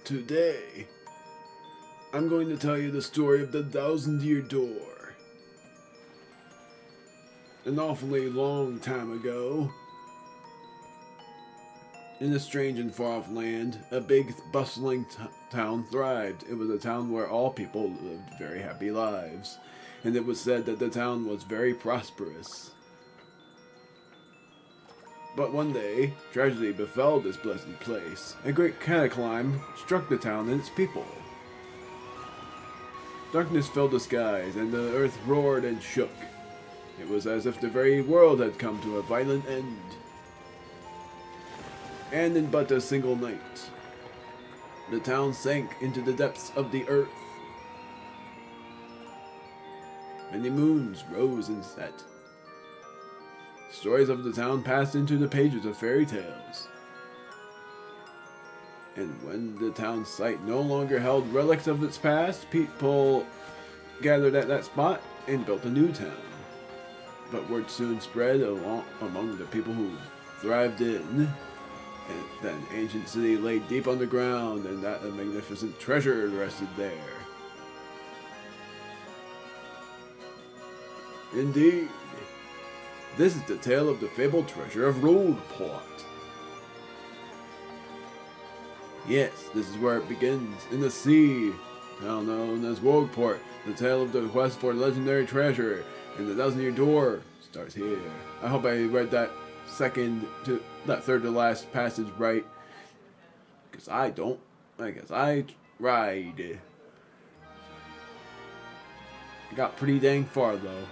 Today, I'm going to tell you the story of the 1,000-Year Door. An awfully long time ago, in a strange and far-off land, a big, bustling town thrived. It was a town where all people lived very happy lives, and it was said that the town was very prosperous. But one day, tragedy befell this blessed place. A great cataclysm struck the town and its people. Darkness filled the skies, and the earth roared and shook. It was as if the very world had come to a violent end. And in but a single night, the town sank into the depths of the earth. Many moons rose and set. Stories of the town passed into the pages of fairy tales. And when the town's site no longer held relics of its past, people gathered at that spot and built a new town. But word soon spread among the people who thrived in, and that an ancient city lay deep underground, and that a magnificent treasure rested there. Indeed, this is the tale of the fabled treasure of Rogueport. Yes, this is where it begins, in the sea, now known as Rogueport. The tale of the quest for legendary treasure and the 1,000-Year Door starts here. I hope I read that third to last passage right, because I don't. I guess I tried. I got pretty dang far though.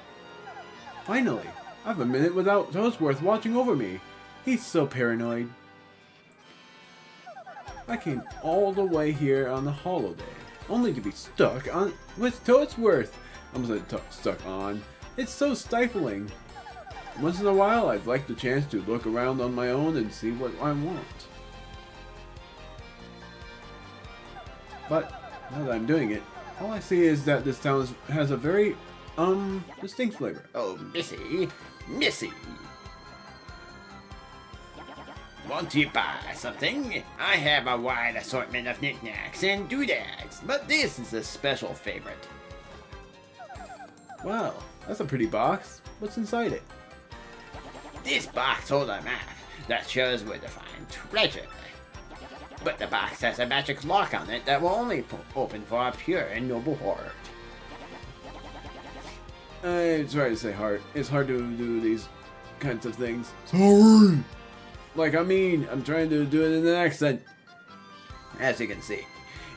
Finally, I have a minute without Toastworth watching over me. He's so paranoid. I came all the way here on a holiday, only to be stuck on with Toastworth. I'm stuck on. It's so stifling. Once in a while, I'd like the chance to look around on my own and see what I want. But now that I'm doing it, all I see is that this town has a very distinct flavor. Oh, Missy. Won't you buy something? I have a wide assortment of knickknacks and doodads, but this is a special favorite. Wow, that's a pretty box. What's inside it? This box holds a map that shows where to find treasure. But the box has a magic lock on it that will only open for a pure and noble heart. I'm sorry to say heart. It's hard to do these kinds of things. Sorry! I'm trying to do it in an accent. As you can see,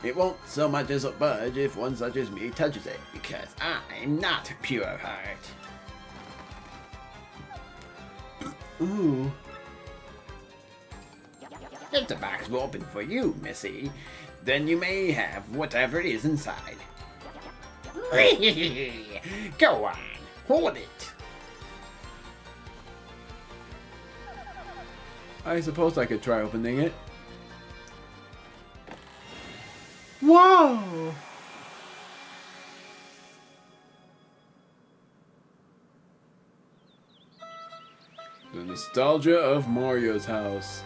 it won't so much as budge if one such as me touches it, because I'm not pure of heart. Ooh. If the box will open for you, Missy, then you may have whatever is inside. Go on, hold it. I suppose I could try opening it. Whoa! The nostalgia of Mario's house.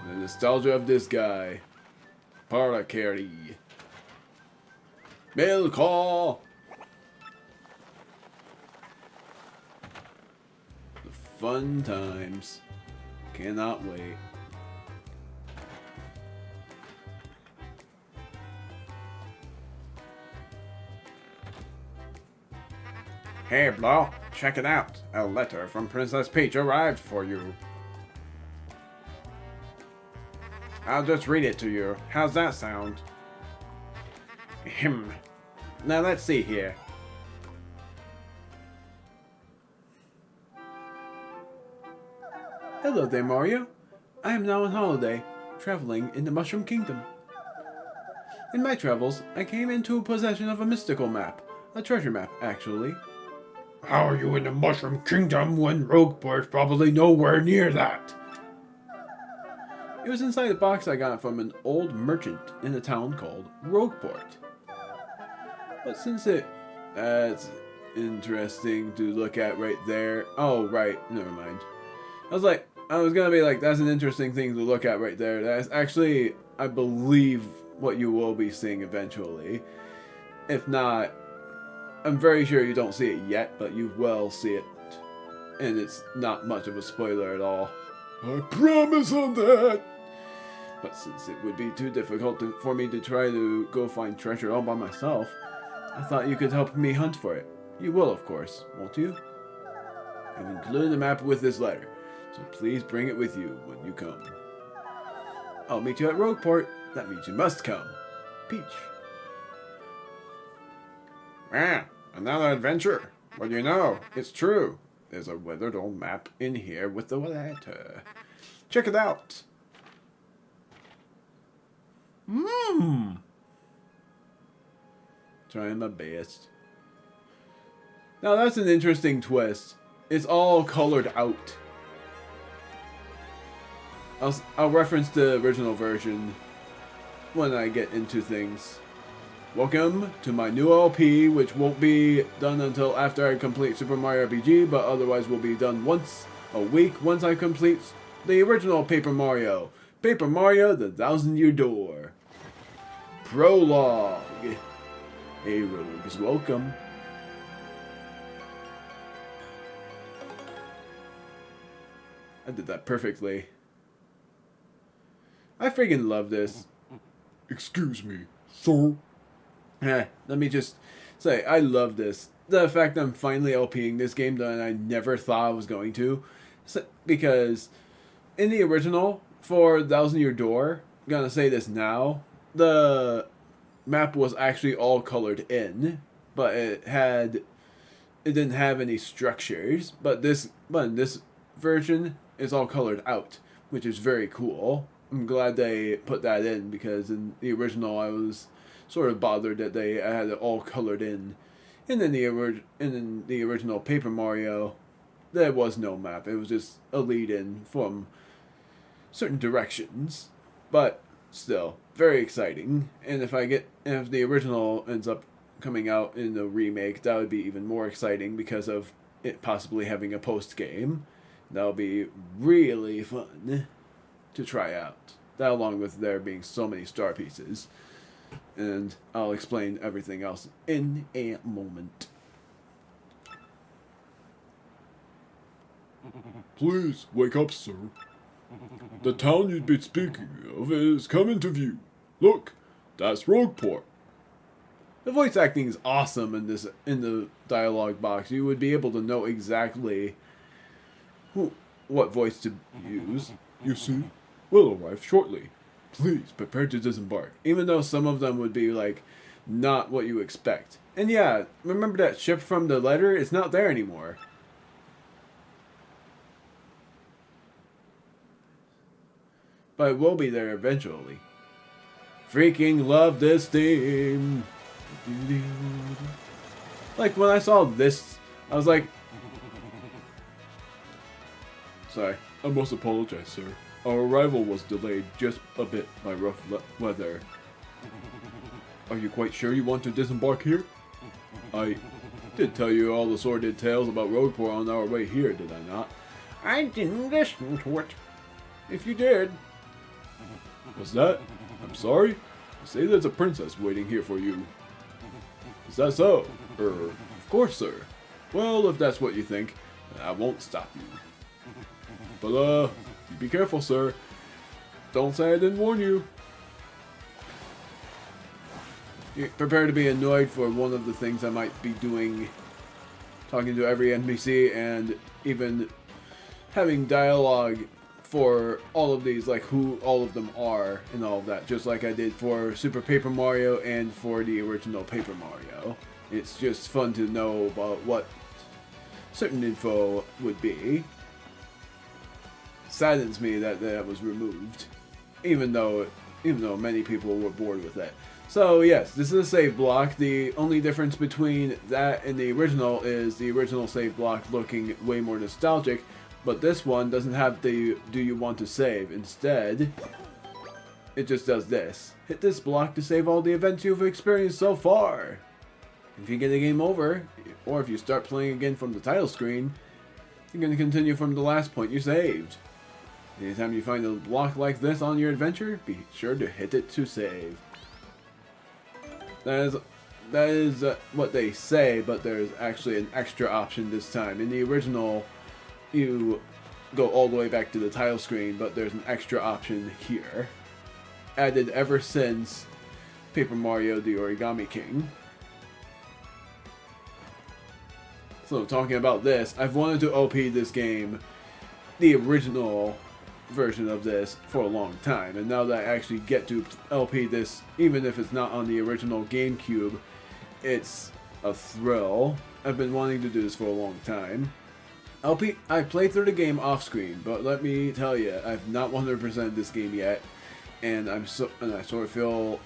The nostalgia of this guy. Paracari. Mail call! The fun times. Cannot wait. Hey, Blo, check it out. A letter from Princess Peach arrived for you. I'll just read it to you. How's that sound? Ahem. Now let's see here. Hello there, Mario. I am now on holiday, traveling in the Mushroom Kingdom. In my travels, I came into possession of a mystical map. A treasure map, actually. How are you in the Mushroom Kingdom when Rogueport's probably nowhere near that? It was inside a box I got from an old merchant in a town called Rogueport. But since that's interesting to look at right there. Oh, right, never mind. I was like, I was gonna be like, that's an interesting thing to look at right there. That's actually, I believe, what you will be seeing eventually. If not, I'm very sure you don't see it yet, but you will see it. And it's not much of a spoiler at all. I promise on that! But since it would be too difficult for me to try to go find treasure all by myself, I thought you could help me hunt for it. You will, of course, won't you? I've included a map with this letter, so please bring it with you when you come. I'll meet you at Rogueport. That means you must come. Peach. Ah, another adventure. What do you know? It's true. There's a weathered old map in here with the letter. Check it out. Trying my best. Now that's an interesting twist. It's all colored out. I'll reference the original version when I get into things. Welcome to my new LP, which won't be done until after I complete Super Mario RPG, but otherwise will be done once a week once I complete the original Paper Mario. Paper Mario, the 1,000-Year Door. Prologue. A rogue is welcome. I did that perfectly. I freaking love this. Excuse me, sir. Let me just say, I love this. The fact that I'm finally LPing this game that I never thought I was going to. Because in the original, for 1,000-Year Door, I'm gonna say this now, the map was actually all colored in, but it didn't have any structures. But in this version, it's all colored out, which is very cool. I'm glad they put that in, because in the original I was sort of bothered that they had it all colored in. And in the original Paper Mario, there was no map. It was just a lead-in from certain directions. But still, very exciting. And if the original ends up coming out in a remake, that would be even more exciting because of it possibly having a post-game. That'll be really fun to try out. That, along with there being so many star pieces. And I'll explain everything else in a moment. Please wake up, sir. The town you'd been speaking of is coming to view. Look, that's Rogueport. The voice acting is awesome in the dialogue box. You would be able to know exactly what voice to use. You see, we'll arrive shortly. Please prepare to disembark. Even though some of them would be like not what you expect. And yeah, remember that ship from the letter? It's not there anymore. But it will be there eventually. Freaking love this theme. Like when I saw this, I was like, sorry. I must apologize, sir. Our arrival was delayed just a bit by rough weather. Are you quite sure you want to disembark here? I did tell you all the sordid tales about Rogueport on our way here, did I not? I didn't listen to it. If you did. What's that? I'm sorry? You say there's a princess waiting here for you. Is that so? Of course, sir. Well, if that's what you think, then I won't stop you. But, you be careful, sir. Don't say I didn't warn you. Prepare to be annoyed for one of the things I might be doing. Talking to every NPC and even having dialogue for all of these, like who all of them are and all of that. Just like I did for Super Paper Mario and for the original Paper Mario. It's just fun to know about what certain info would be. Saddens me that that was removed, even though many people were bored with it. So yes, this is a save block. The only difference between that and the original is the original save block looking way more nostalgic, but this one doesn't have the do you want to save. Instead, it just does this. Hit this block to save all the events you've experienced so far. If you get a game over, or if you start playing again from the title screen, you're going to continue from the last point you saved. Anytime you find a block like this on your adventure, be sure to hit it to save. That is what they say, but there's actually an extra option this time. In the original, you go all the way back to the title screen, but there's an extra option here. Added ever since Paper Mario The Origami King. So talking about this, I've wanted to OP this game, the original version of this, for a long time, and now that I actually get to LP this, even if it's not on the original GameCube, it's a thrill. I've been wanting to do this for a long time. I've played through the game off screen, but let me tell you, I've not 100%ed this game yet, and I sort of feel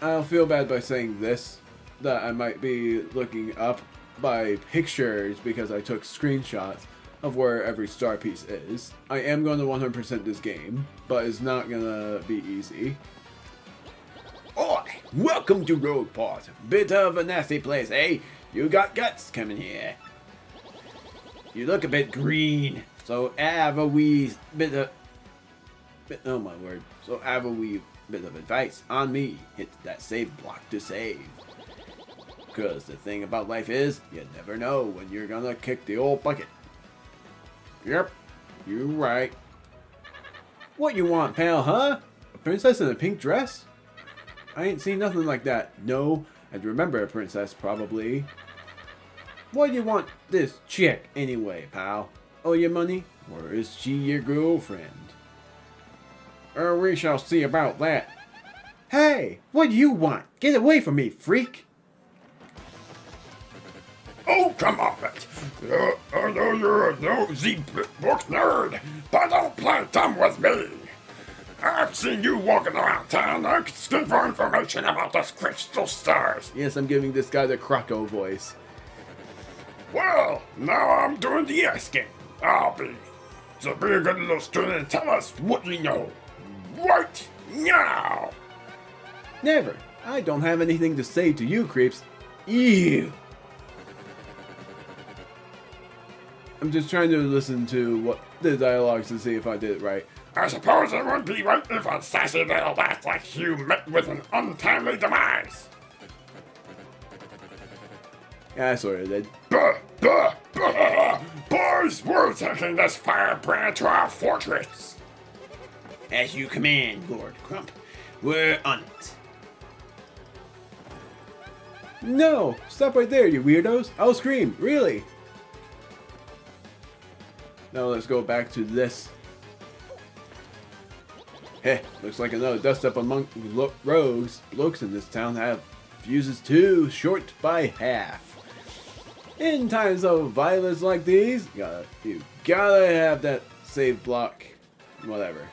I'll feel bad by saying this, that I might be looking up by pictures because I took screenshots of where every star piece is. I am going to 100% this game, but it's not gonna be easy. Oi! Welcome to Rogueport. Bit of a nasty place, eh? You got guts coming here. You look a bit green, so I have a wee bit of... oh my word. So I have a wee bit of advice on me. Hit that save block to save. Because the thing about life is, you never know when you're gonna kick the old bucket. Yep, you're right. What you want, pal, huh? A princess in a pink dress? I ain't seen nothing like that. No, I'd remember a princess, probably. What do you want this chick, anyway, pal? Owe you money? Or is she your girlfriend? We shall see about that. Hey, what do you want? Get away from me, freak! Oh, come off it! I know you're a nosy book nerd, but don't play dumb with me! I've seen you walking around town asking for information about those crystal stars. Yes, I'm giving this guy the Croco voice. Well, now I'm doing the asking. So be a good little student and tell us what you know. Right now! Never. I don't have anything to say to you, creeps. Ew. I'm just trying to listen to what the dialogues to see if I did it right. I suppose it would be right if a sassy little lass like you met with an untimely demise. Yeah, I sort of did. Boys, we're taking this firebrand to our fortress. As you command, Lord Crump. We're on it. No! Stop right there, you weirdos! I'll scream, really! Now let's go back to this. Heh, looks like another dust up among rogues. Blokes in this town have fuses too, short by half. In times of violence like these, you gotta have that save block. Whatever.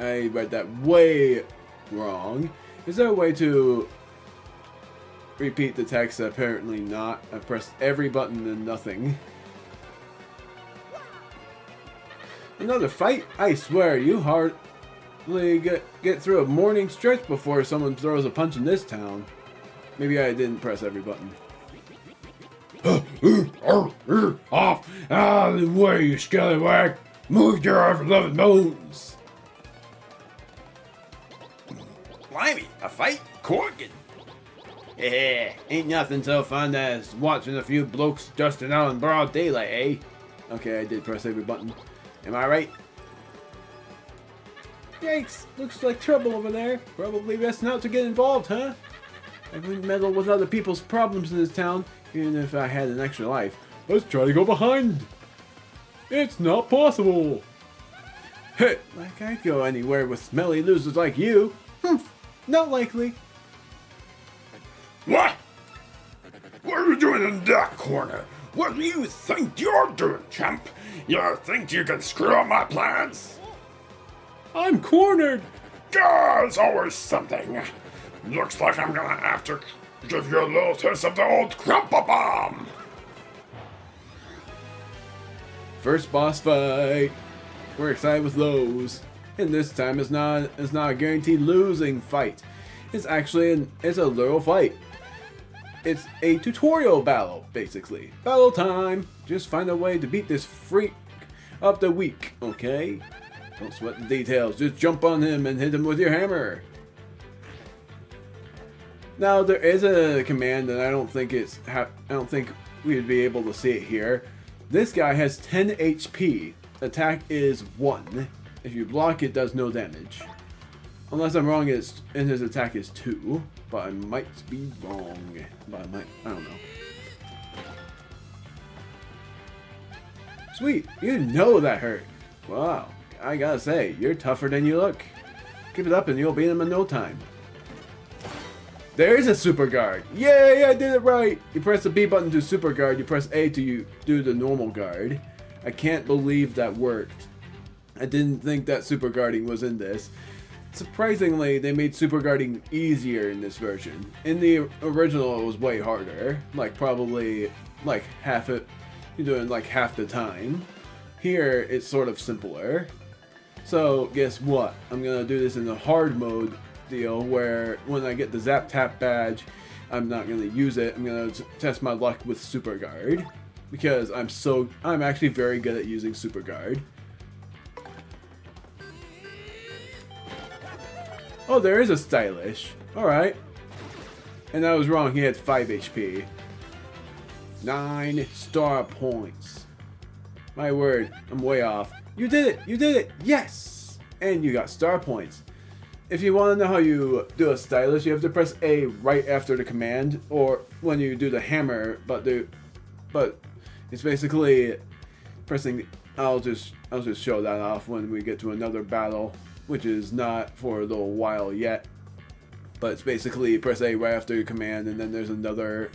I read that way wrong. Is there a way to repeat the text? Apparently not. I pressed every button and nothing. Another fight? I swear, you hardly get through a morning stretch before someone throws a punch in this town. Maybe I didn't press every button. Off out of the way, you scallywag! Move your ever-loving bones! Blimey, a fight? Corkin! Yeah, ain't nothing so fun as watching a few blokes dusting out in broad daylight, eh? Okay, I did press every button. Am I right? Yikes, looks like trouble over there. Probably best not to get involved, huh? I wouldn't meddle with other people's problems in this town, even if I had an extra life. Let's try to go behind. It's not possible. Hey, like I'd go anywhere with smelly losers like you. Humph, not likely. What? What are you doing in that corner? What do you think you're doing, champ? You think you can screw up my plans? I'm cornered. There's always something. Looks like I'm gonna have to give you a little taste of the old Crumpa Bomb. First boss fight. We're excited with those. And this time it's not a guaranteed losing fight. It's actually it's a literal fight. It's a tutorial battle, basically. Battle time! Just find a way to beat this freak of the week, okay? Don't sweat the details, just jump on him and hit him with your hammer. Now there is a command and I don't think we'd be able to see it here. This guy has 10 HP. Attack is 1. If you block, it does no damage. Unless I'm wrong, and his attack is 2. But I might be wrong. But I don't know. Sweet, you know that hurt. Wow, I gotta say, you're tougher than you look. Keep it up and you'll beat him in no time. There's a super guard. Yay, I did it right. You press the B button to super guard, you press A to do the normal guard. I can't believe that worked. I didn't think that super guarding was in this. Surprisingly, they made super guarding easier in this version. In the original, it was way harder. Like, probably, like, half it. You're doing, like, half the time. Here, it's sort of simpler. So, guess what? I'm gonna do this in the hard mode deal, where when I get the Zap Tap badge, I'm not gonna use it. I'm gonna test my luck with super guard. Because I'm actually very good at using super guard. Oh, there is a stylish. Alright. And I was wrong, he had 5 HP. 9 star points. My word, I'm way off. You did it! You did it! Yes! And you got star points. If you want to know how you do a stylish, you have to press A right after the command, or when you do the hammer, but it's basically pressing. I'll just show that off when we get to another battle, which is not for a little while yet. But it's basically press A right after your command, and then there's another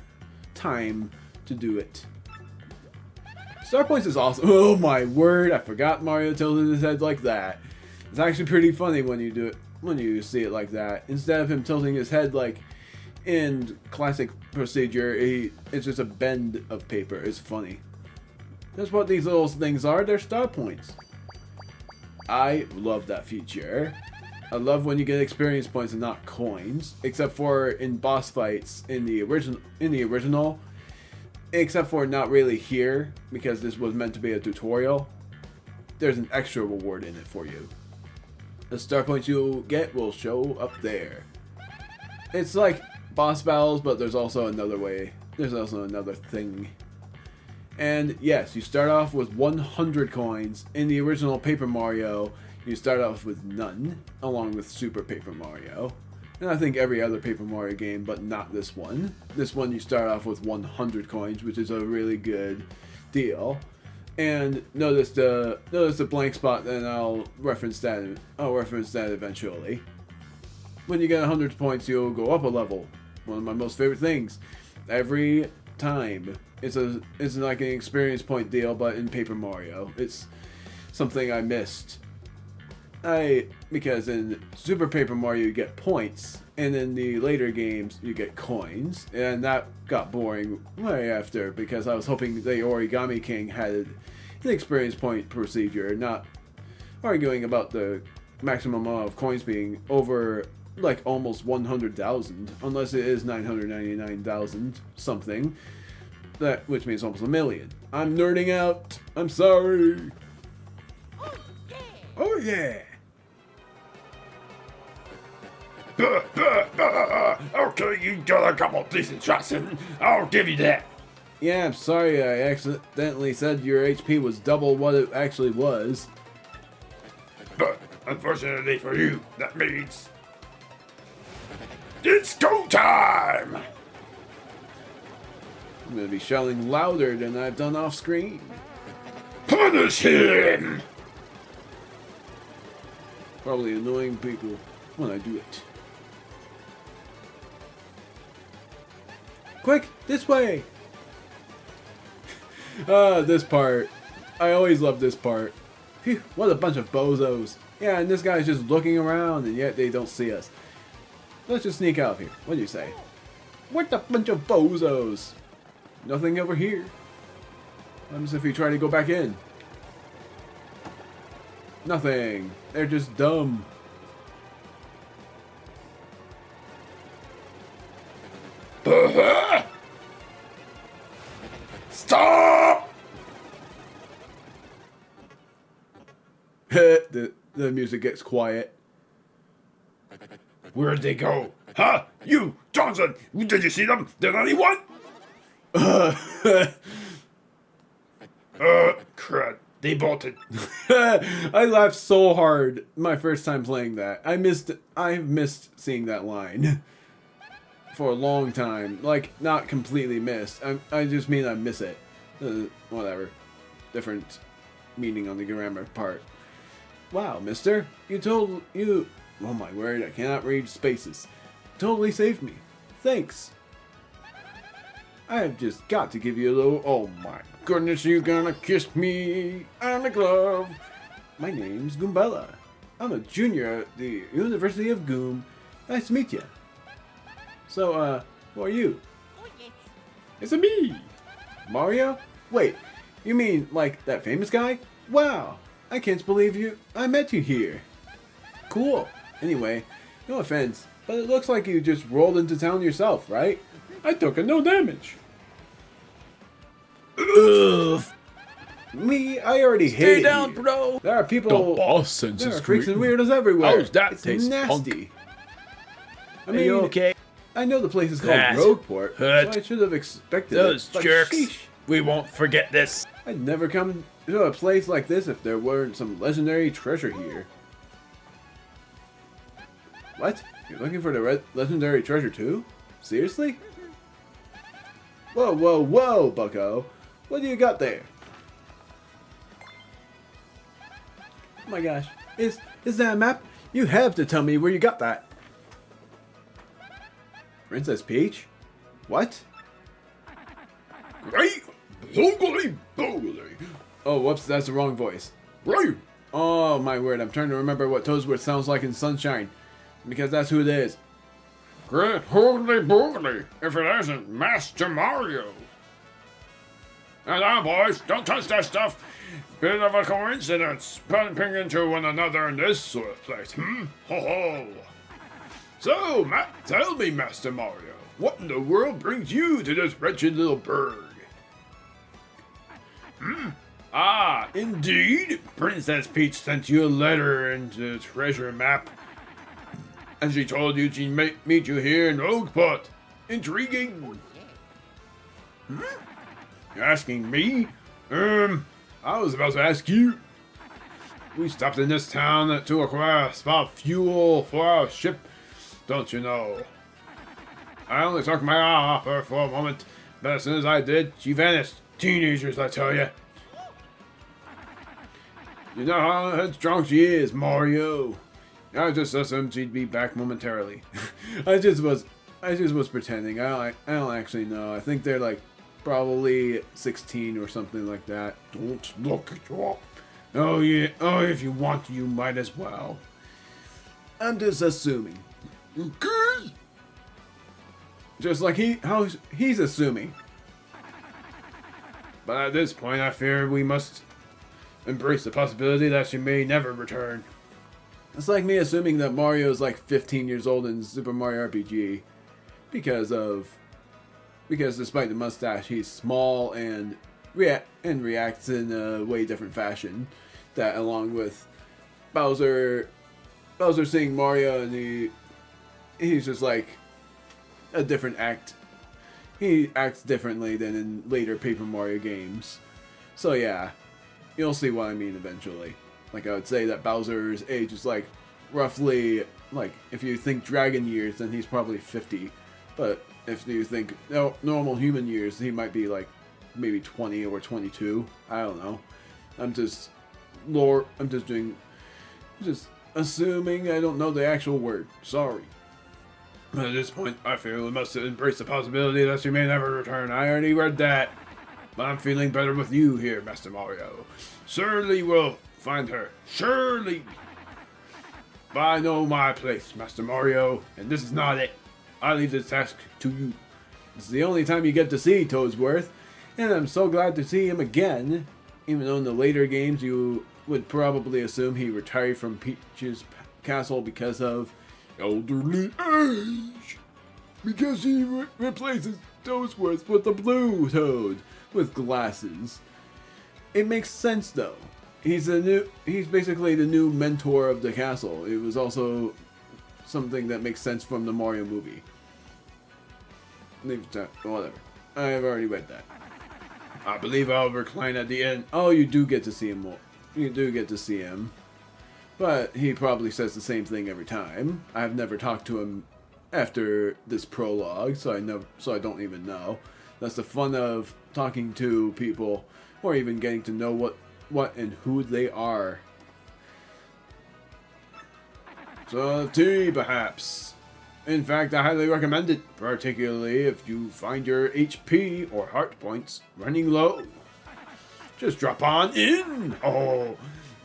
time to do it. Star points is awesome. Oh my word! I forgot Mario tilted his head like that. It's actually pretty funny when you do it. When you see it like that, instead of him tilting his head like in classic procedure, it's just a bend of paper. It's funny. That's what these little things are. They're star points. I love that feature. I love when you get experience points and not coins, except for in boss fights in the original. Except for not really here, because this was meant to be a tutorial. There's an extra reward in it for you. The star points you'll get will show up there. It's like boss battles, but there's also another way. There's also another thing. And yes, you start off with 100 coins. In the original Paper Mario, you start off with none, along with Super Paper Mario. And I think every other Paper Mario game, but not this one. This one you start off with 100 coins, which is a really good deal. And notice the blank spot, and I'll reference that eventually. When you get 100 points, you'll go up a level. One of my most favorite things. Every time. It's like an experience point deal, but in Paper Mario. It's something I missed. Because in Super Paper Mario you get points, and in the later games you get coins, and that got boring right after, because I was hoping the Origami King had an experience point procedure, not arguing about the maximum amount of coins being over like almost 100,000, unless it is 999,000 something, which means almost a million. I'm nerding out. I'm sorry. Oh yeah. Okay, you got a couple decent shots in. I'll give you that. Yeah, I'm sorry I accidentally said your HP was double what it actually was. But unfortunately for you, that means it's go time! I'm gonna be shouting louder than I've done off screen. Punish him! Probably annoying people when I do it. Quick, this way! This part. I always love this part. Phew, what a bunch of bozos. Yeah, and this guy's just looking around, and yet they don't see us. Let's just sneak out of here. What do you say? What a bunch of bozos. Nothing over here. What happens if we try to go back in? Nothing. They're just dumb. The music gets quiet. Where'd they go? Huh? You, Johnson, did you see them? Did anyone? Crud. They bolted. I laughed so hard my first time playing that. I've missed seeing that line for a long time. Like, not completely missed. I just mean I miss it. Whatever. Different meaning on the grammar part. Wow, mister. Oh my word, I cannot read spaces. Totally saved me. Thanks. I have just got to give you a little... Oh my goodness, you gonna kiss me on the glove. My name's Goombella. I'm a junior at the University of Goom. Nice to meet you. So, who are you? It's a me. Mario? Wait, you mean like that famous guy? Wow, I can't believe I met you here. Cool. Anyway, no offense, but it looks like you just rolled into town yourself, right? I took no damage. Ugh. Me, I already hate Stay it down, here. bro. There are The people. boss sends There his are freaks and greeting. weirdos everywhere. How's that It's taste, nasty. I Are mean, you okay? I know the place is called That Rogueport, hurt. so I should have expected Those it. But jerks. sheesh, We won't forget this. I'd never come to a place like this if there weren't some legendary treasure here. What? You're looking for the legendary treasure too? Seriously? Whoa, whoa, whoa, bucko. What do you got there? Oh my gosh. Is that a map? You have to tell me where you got that. Princess Peach? What? Right? Boogly, boogly. Oh, whoops, that's the wrong voice. Right? Oh my word, I'm trying to remember what Toadsworth sounds like in Sunshine. Because that's who it is. Great holy boogly, if it isn't Master Mario. And now, boys, don't touch that stuff. Bit of a coincidence, bumping into one another in this sort of place, hmm? Ho ho. So, tell me, Master Mario, what in the world brings you to this wretched little burg? Ah, indeed. Princess Peach sent you a letter and the treasure map. And she told you she'd meet you here in Oakport. Intriguing. You're asking me? I was about to ask you. We stopped in this town to acquire spot fuel for our ship, don't you know? I only took my eye off her for a moment, but as soon as I did, she vanished. Teenagers, I tell you. You know how headstrong she is, Mario. I just assumed she'd be back momentarily. I just was pretending. I don't actually know. I think they're like probably 16 or something like that. Don't look it up. Oh yeah. Oh, if you want to, you might as well. I'm just assuming. Okay. Just like he's assuming. But at this point, I fear we must embrace the possibility that she may never return. It's like me assuming that Mario is like 15 years old in Super Mario RPG. Because despite the mustache, he's small and reacts in a way different fashion. That along with Bowser seeing Mario and he's just like a different act. He acts differently than in later Paper Mario games. So yeah, you'll see what I mean eventually. Like I would say that Bowser's age is like roughly like if you think dragon years, then he's probably 50. But if you think normal human years, he might be like maybe 20 or 22. I don't know. I'm just assuming. I don't know the actual word. Sorry. But at this point, I feel we must embrace the possibility that she may never return. I already read that. But I'm feeling better with you here, Master Mario. Surely we'll find her. Surely. But I know my place, Master Mario, and this is not it. I leave this task to you. It's the only time you get to see Toadsworth, and I'm so glad to see him again. Even though in the later games you would probably assume he retired from Peach's castle because of Elderly age. because he replaces Toadsworth with a blue Toad with glasses. It makes sense though. He's basically the new mentor of the castle. It was also something that makes sense from the Mario movie. Whatever. I've already read that. I believe I'll recline at the end. Oh, you do get to see him more. You do get to see him. But he probably says the same thing every time. I've never talked to him after this prologue, so I don't even know. That's the fun of talking to people, or even getting to know what and who they are. So tea, perhaps. In fact, I highly recommend it, particularly if you find your HP or heart points running low. Just drop on in. Oh,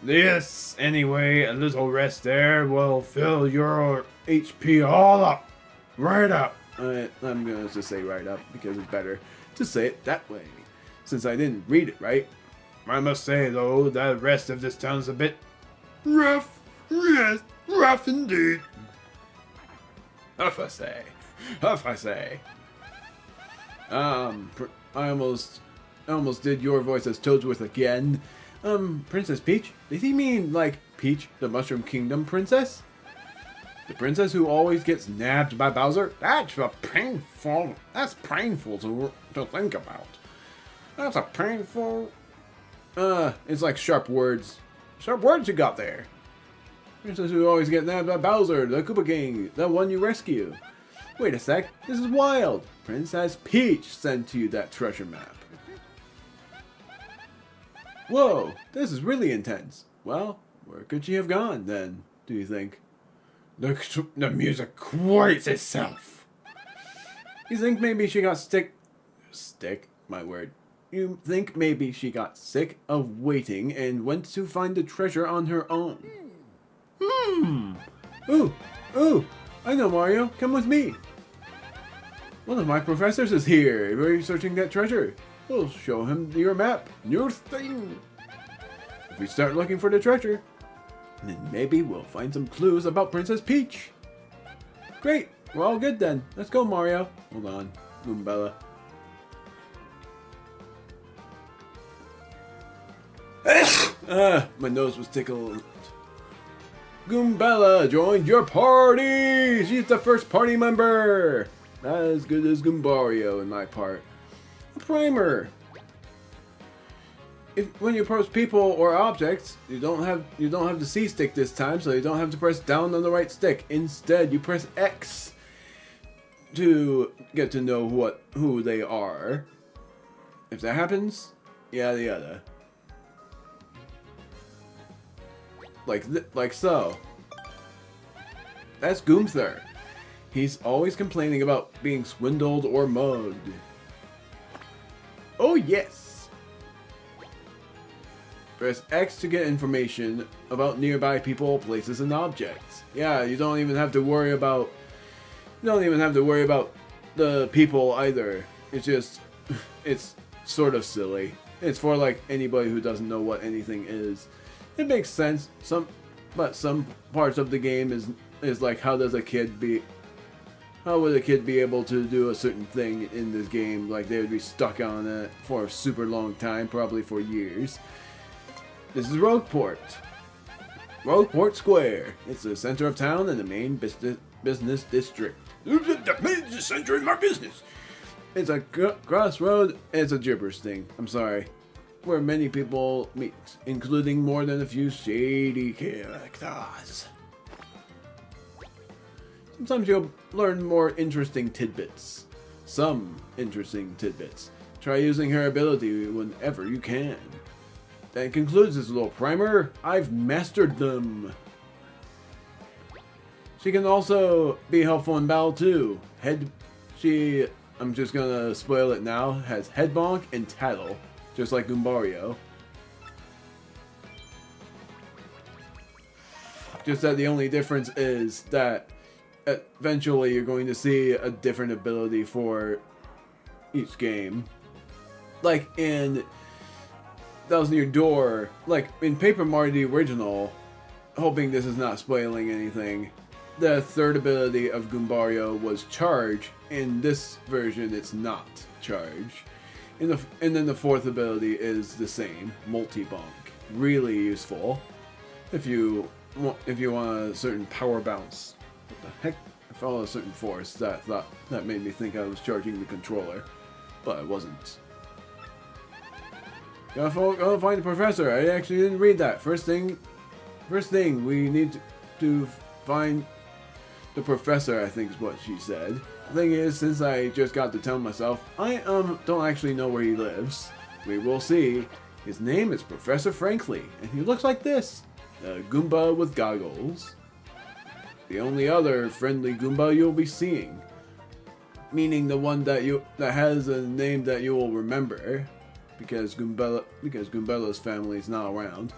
yes. Anyway, a little rest there will fill your HP all up. Right up. I'm going to just say right up because it's better to say it that way, since I didn't read it right. I must say, though, the rest of this town's a bit rough. Yes, rough indeed. Huff I say. Huff I say. I almost did your voice as Toadsworth again. Princess Peach? Did he mean, like, Peach, the Mushroom Kingdom princess? The princess who always gets nabbed by Bowser? That's painful to think about. That's a painful... It's like sharp words. Sharp words you got there. Princess who always gets nabbed by Bowser, the Koopa King, the one you rescue. Wait a sec, this is wild. Princess Peach sent you that treasure map. Whoa, this is really intense. Well, where could she have gone then, do you think? The music quiets itself. You think maybe she got my word. You think maybe she got sick of waiting and went to find the treasure on her own? Ooh, I know, Mario. Come with me. One of my professors is here, researching that treasure. We'll show him your map, your thing. If we start looking for the treasure, then maybe we'll find some clues about Princess Peach. Great, we're all good then. Let's go, Mario. Hold on, Goombella. My nose was tickled. Goombella joined your party! She's the first party member! Not as good as Goombario in my part. A primer! When you approach people or objects, you don't have the C stick this time, so you don't have to press down on the right stick. Instead, you press X to get to know who they are. If that happens, yada yada. Like so. That's Goomther. He's always complaining about being swindled or mugged. Oh yes! Press X to get information about nearby people, places, and objects. Yeah, you don't even have to worry about the people either. It's sort of silly. It's for like anybody who doesn't know what anything is. It makes sense. Some parts of the game is like how would a kid be able to do a certain thing in this game? Like they would be stuck on it for a super long time, probably for years. This is Rogueport. Rogueport Square. It's the center of town and the main business district. The center of my business. It's a crossroad. It's a gibberish thing. I'm sorry. Where many people meet, including more than a few shady characters. Sometimes you'll learn more interesting tidbits. Some interesting tidbits. Try using her ability whenever you can. That concludes this little primer. I've mastered them. She can also be helpful in battle too. I'm just gonna spoil it now, has Head Bonk and Tattle. Just like Goombario. Just that the only difference is that eventually you're going to see a different ability for each game. Like in Thousand Year Door, like in Paper Mario the original, hoping this is not spoiling anything, the third ability of Goombario was Charge. In this version, it's not Charge. And then the fourth ability is the same, Multi-Bonk. really useful if you want a certain power bounce. What the heck? I felt a certain force that made me think I was charging the controller, but I wasn't. Gotta find the professor. I actually didn't read that. First thing, we need to find the professor, I think is what she said. The thing is, since I just got to tell myself, I don't actually know where he lives. We will see. His name is Professor Frankly, and he looks like this. A Goomba with goggles. The only other friendly Goomba you'll be seeing. Meaning the one that has a name that you will remember. Because Goombella's family is not around,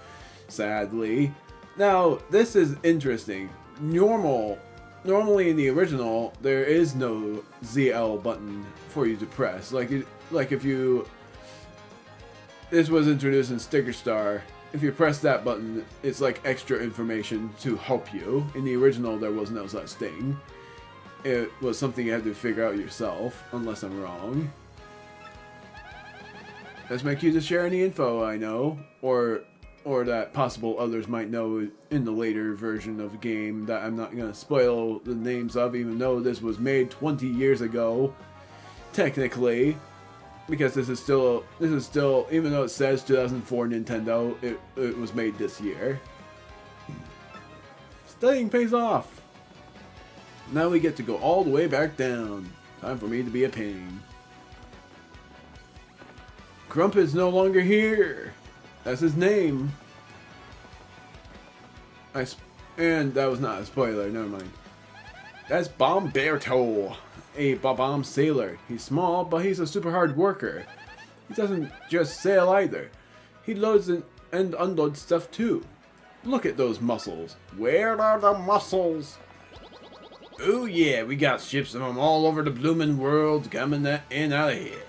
sadly. Now, this is interesting. Normally in the original, there is no ZL button for you to press. Like if you... This was introduced in Sticker Star. If you press that button, it's like extra information to help you. In the original, there was no such thing. It was something you had to figure out yourself, unless I'm wrong. That's my cue to share any info I know, or that possible others might know in the later version of the game that I'm not gonna spoil the names of, even though this was made 20 years ago, technically, because this is still, even though it says 2004 Nintendo, it was made this year. Studying pays off. Now we get to go all the way back down. Time for me to be a pain. Grump is no longer here. That's his name. And that was not a spoiler, never mind. That's Bomberto, a bomb sailor. He's small, but he's a super hard worker. He doesn't just sail either. He loads and unloads stuff too. Look at those muscles. Where are the muscles? Oh yeah, we got ships from all over the bloomin' world coming in out of here.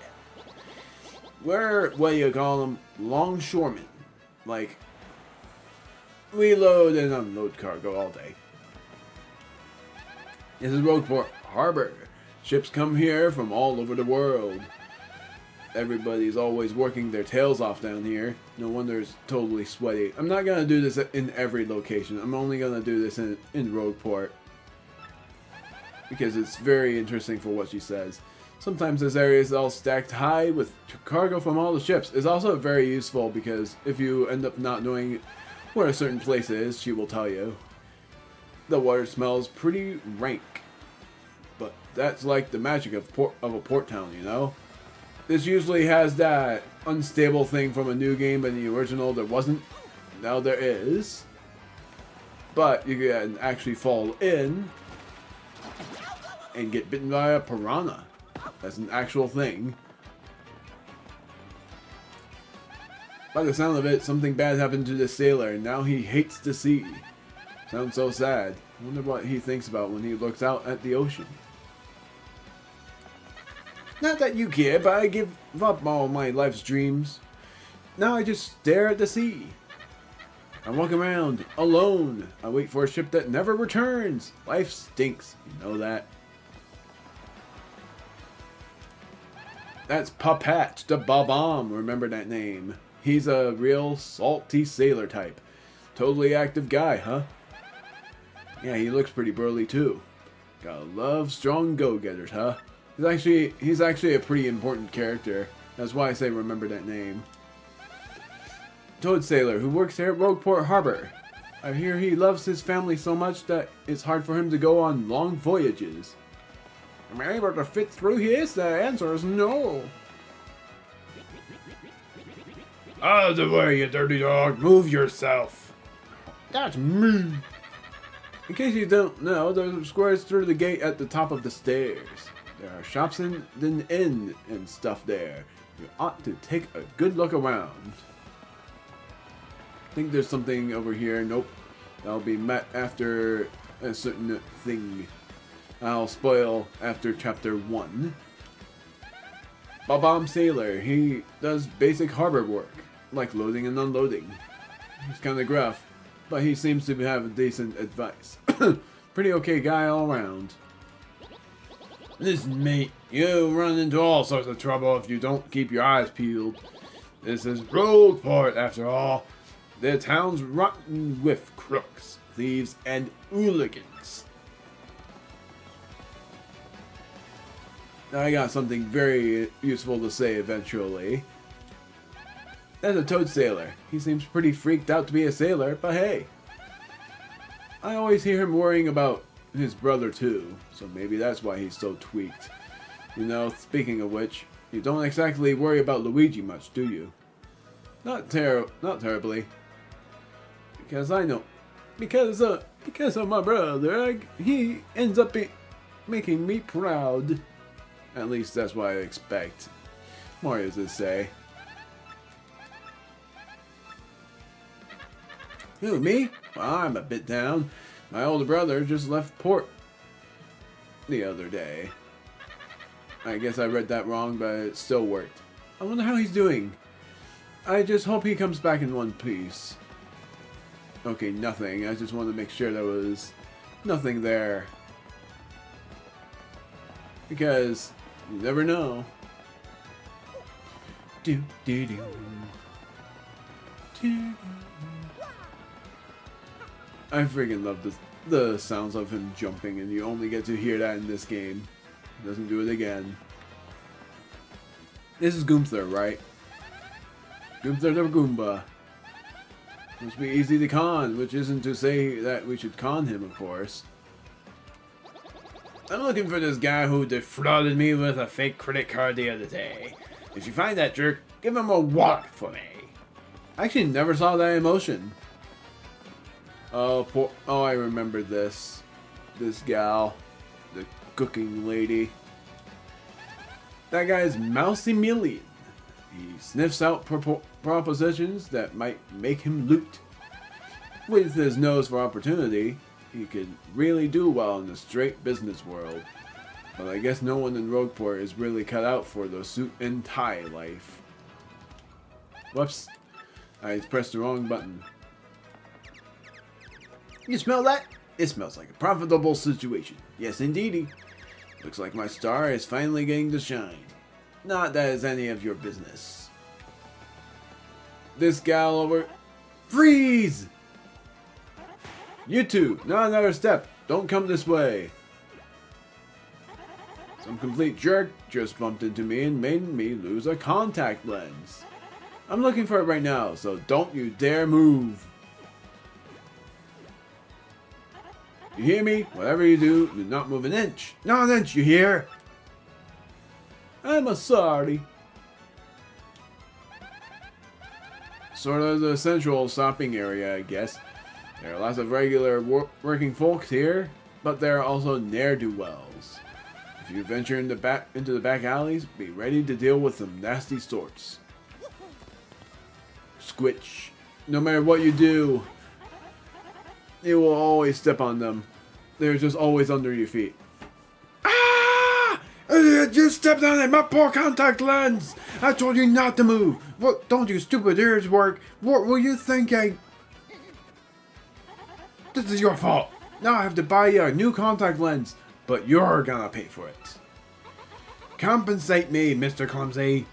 We're, what do you call them, longshoremen. Like, we load and unload cargo all day. This is Rogueport Harbor. Ships come here from all over the world. Everybody's always working their tails off down here. No wonder it's totally sweaty. I'm not gonna do this in every location. I'm only gonna do this in Rogueport, because it's very interesting for what she says. Sometimes this area is all stacked high with cargo from all the ships. It's also very useful because if you end up not knowing where a certain place is, she will tell you. The water smells pretty rank. But that's like the magic of a port town, you know? This usually has that unstable thing from a new game, but in the original there wasn't. Now there is. But you can actually fall in and get bitten by a piranha. That's an actual thing. By the sound of it, something bad happened to the sailor, and now he hates the sea. Sounds so sad. I wonder what he thinks about when he looks out at the ocean. Not that you care, but I give up all my life's dreams. Now I just stare at the sea. I walk around, alone. I wait for a ship that never returns. Life stinks, you know that. That's Papatch the Bob-omb, remember that name. He's a real salty sailor type. Totally active guy, huh? Yeah, he looks pretty burly too. Gotta love strong go-getters, huh? He's actually a pretty important character. That's why I say remember that name. Toad Sailor, who works here at Rogueport Harbor. I hear he loves his family so much that it's hard for him to go on long voyages. Am I able to fit through here? The answer is no. Out of the way, you dirty dog. Move yourself. That's me. In case you don't know, there's a squares through the gate at the top of the stairs. There are shops in the inn and stuff there. You ought to take a good look around. I think there's something over here. Nope. That'll be met after a certain thing. I'll spoil after chapter 1. Bob-omb Sailor. He does basic harbor work, like loading and unloading. He's kind of gruff, but he seems to have decent advice. Pretty okay guy all around. Listen, mate, you'll run into all sorts of trouble if you don't keep your eyes peeled. This is Rogueport, after all. The town's rotten with crooks, thieves, and hooligans. I got something very useful to say eventually. That's a toad sailor. He seems pretty freaked out to be a sailor, but hey. I always hear him worrying about his brother too, so maybe that's why he's so tweaked. You know, speaking of which, you don't exactly worry about Luigi much, do you? Not terribly. Because I know, because of my brother, he ends up making me proud. At least that's what I expect. Mario does say. Who, me? Well, I'm a bit down. My older brother just left port the other day. I guess I read that wrong, but it still worked. I wonder how he's doing. I just hope he comes back in one piece. Okay, nothing. I just wanted to make sure there was nothing there. Because you never know. Do do do. Do. I freaking love the sounds of him jumping, and you only get to hear that in this game. He doesn't do it again. This is Gunther, right? Gunther the Goomba. Must be easy to con, which isn't to say that we should con him, of course. I'm looking for this guy who defrauded me with a fake credit card the other day. If you find that jerk, give him a walk for me. I actually never saw that emotion. Oh, I remember this. This gal. The cooking lady. That guy's Mousy Million. He sniffs out propositions that might make him loot. With his nose for opportunity, he could really do well in the straight business world. But I guess no one in Rogueport is really cut out for the suit and tie life. Whoops. I pressed the wrong button. You smell that? It smells like a profitable situation. Yes, indeedy. Looks like my star is finally getting to shine. Not that it's any of your business. This gal over... Freeze! You two, not another step. Don't come this way. Some complete jerk just bumped into me and made me lose a contact lens. I'm looking for it right now, so don't you dare move. You hear me? Whatever you do not move an inch. Not an inch, you hear? I'm sorry. Sort of the central shopping area, I guess. There are lots of regular working folks here, but there are also ne'er-do-wells. If you venture into the back alleys, be ready to deal with some nasty sorts. Squitch. No matter what you do, you will always step on them. They're just always under your feet. Ah! You stepped on it! My poor contact lens! I told you not to move! What? Don't you stupid ears work? What were you thinking? This is your fault. Now I have to buy you a new contact lens, but you're gonna pay for it. Compensate me, Mr. Clumsy.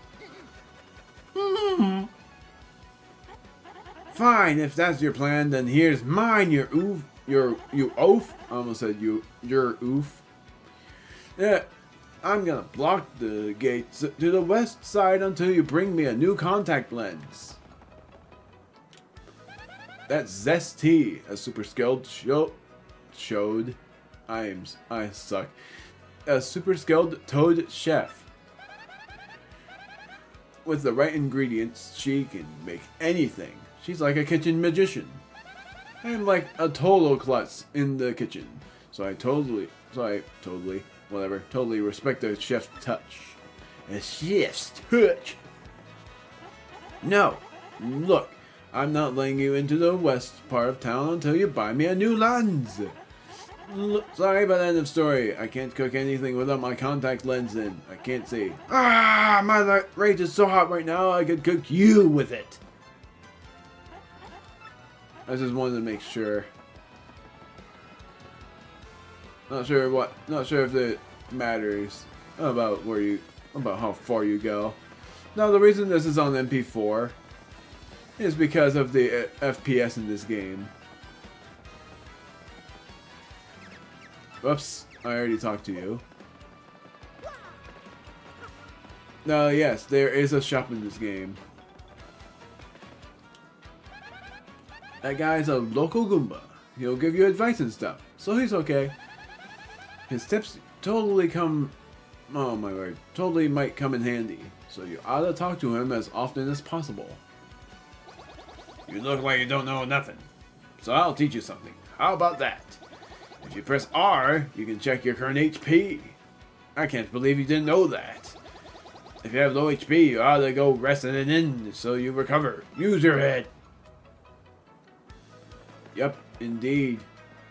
Fine, if that's your plan, then here's mine, you oof. I almost said your oof. Yeah, I'm gonna block the gates to the west side until you bring me a new contact lens. That's Zesty, a super skilled showed. I suck. A super skilled toad chef. With the right ingredients, she can make anything. She's like a kitchen magician. I am like a total klutz in the kitchen. So I totally respect the chef's touch. A chef's touch. No, look, I'm not letting you into the west part of town until you buy me a new lens. Sorry, but end of story. I can't cook anything without my contact lens in. I can't see. Ah, my rage is so hot right now, I could cook you with it. I just wanted to make sure. Not sure if it matters about how far you go. Now the reason this is on MP4 is because of the FPS in this game. Whoops, I already talked to you. No, yes, there is a shop in this game. That guy's a local Goomba. He'll give you advice and stuff, so he's okay. His tips totally come... oh my word, totally might come in handy. So you ought to talk to him as often as possible. You look like you don't know nothing. So I'll teach you something. How about that? If you press R, you can check your current HP. I can't believe you didn't know that. If you have low HP, you ought to go rest it in so you recover. Use your head. Yep, indeed.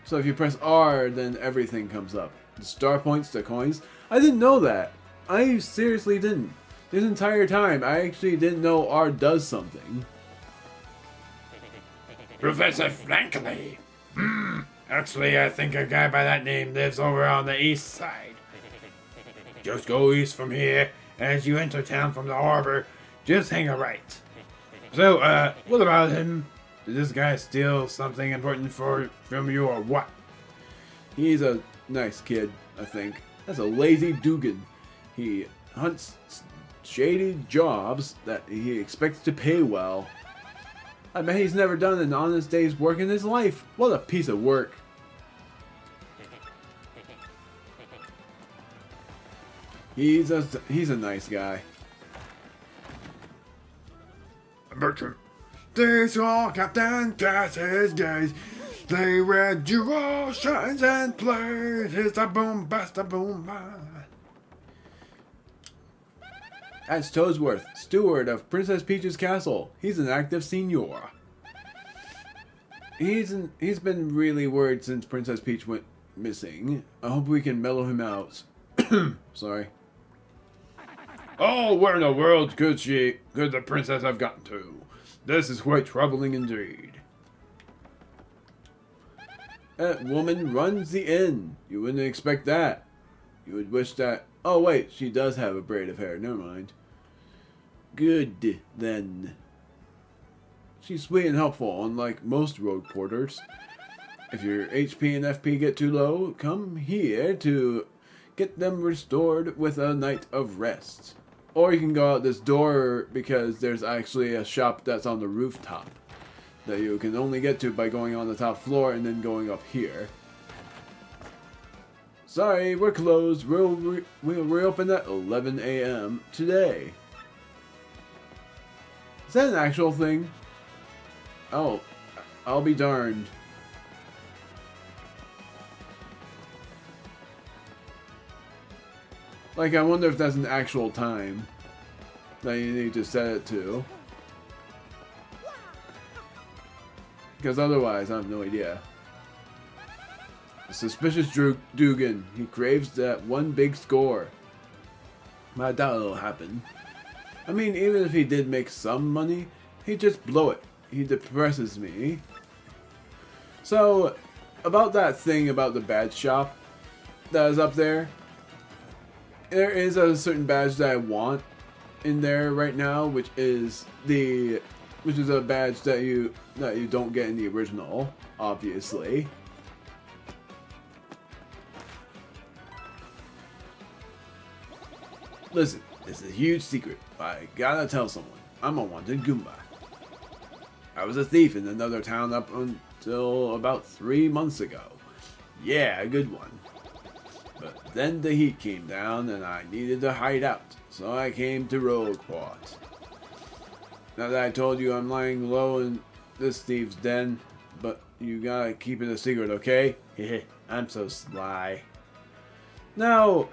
So if you press R, then everything comes up. The star points, the coins. I didn't know that. I seriously didn't. This entire time, I actually didn't know R does something. Professor Franklin. Actually, I think a guy by that name lives over on the east side. Just go east from here. As you enter town from the harbor, just hang a right. So, what about him? Did this guy steal something important from you or what? He's a nice kid, I think. That's a lazy Dugan. He hunts shady jobs that he expects to pay well. I bet he's never done an honest day's work in his life. What a piece of work. He's a nice guy. Bertram. These all Captain Gases guys. They read you all shines and plays. It's a boom, basta boom, That's Toadsworth, steward of Princess Peach's castle. He's an active senior. He's been really worried since Princess Peach went missing. I hope we can mellow him out. Sorry. Oh, where in the world could the princess have gotten to? This is quite troubling indeed. That woman runs the inn. You wouldn't expect that. You would wish that... oh wait, she does have a braid of hair. Never mind. Good, then. She's sweet and helpful, unlike most road porters. If your HP and FP get too low, come here to get them restored with a night of rest. Or you can go out this door because there's actually a shop that's on the rooftop that you can only get to by going on the top floor and then going up here. Sorry, we're closed. We'll reopen at 11 a.m. today. Is that an actual thing? Oh, I'll be darned. Like, I wonder if that's an actual time that you need to set it to. Because otherwise, I have no idea. A suspicious Dugan. He craves that one big score. I doubt it'll happen. I mean, even if he did make some money, he'd just blow it. He depresses me. So, about that thing about the badge shop that is up there. There is a certain badge that I want in there right now, which is a badge that you don't get in the original, obviously. Listen, this is a huge secret. I gotta tell someone. I'm a wanted Goomba. I was a thief in another town up until about 3 months ago. Yeah, a good one. But then the heat came down and I needed to hide out, so I came to Rogueport. Now that I told you I'm lying low in this thieves' den, but you gotta keep it a secret, okay? Heh, I'm so sly. Now,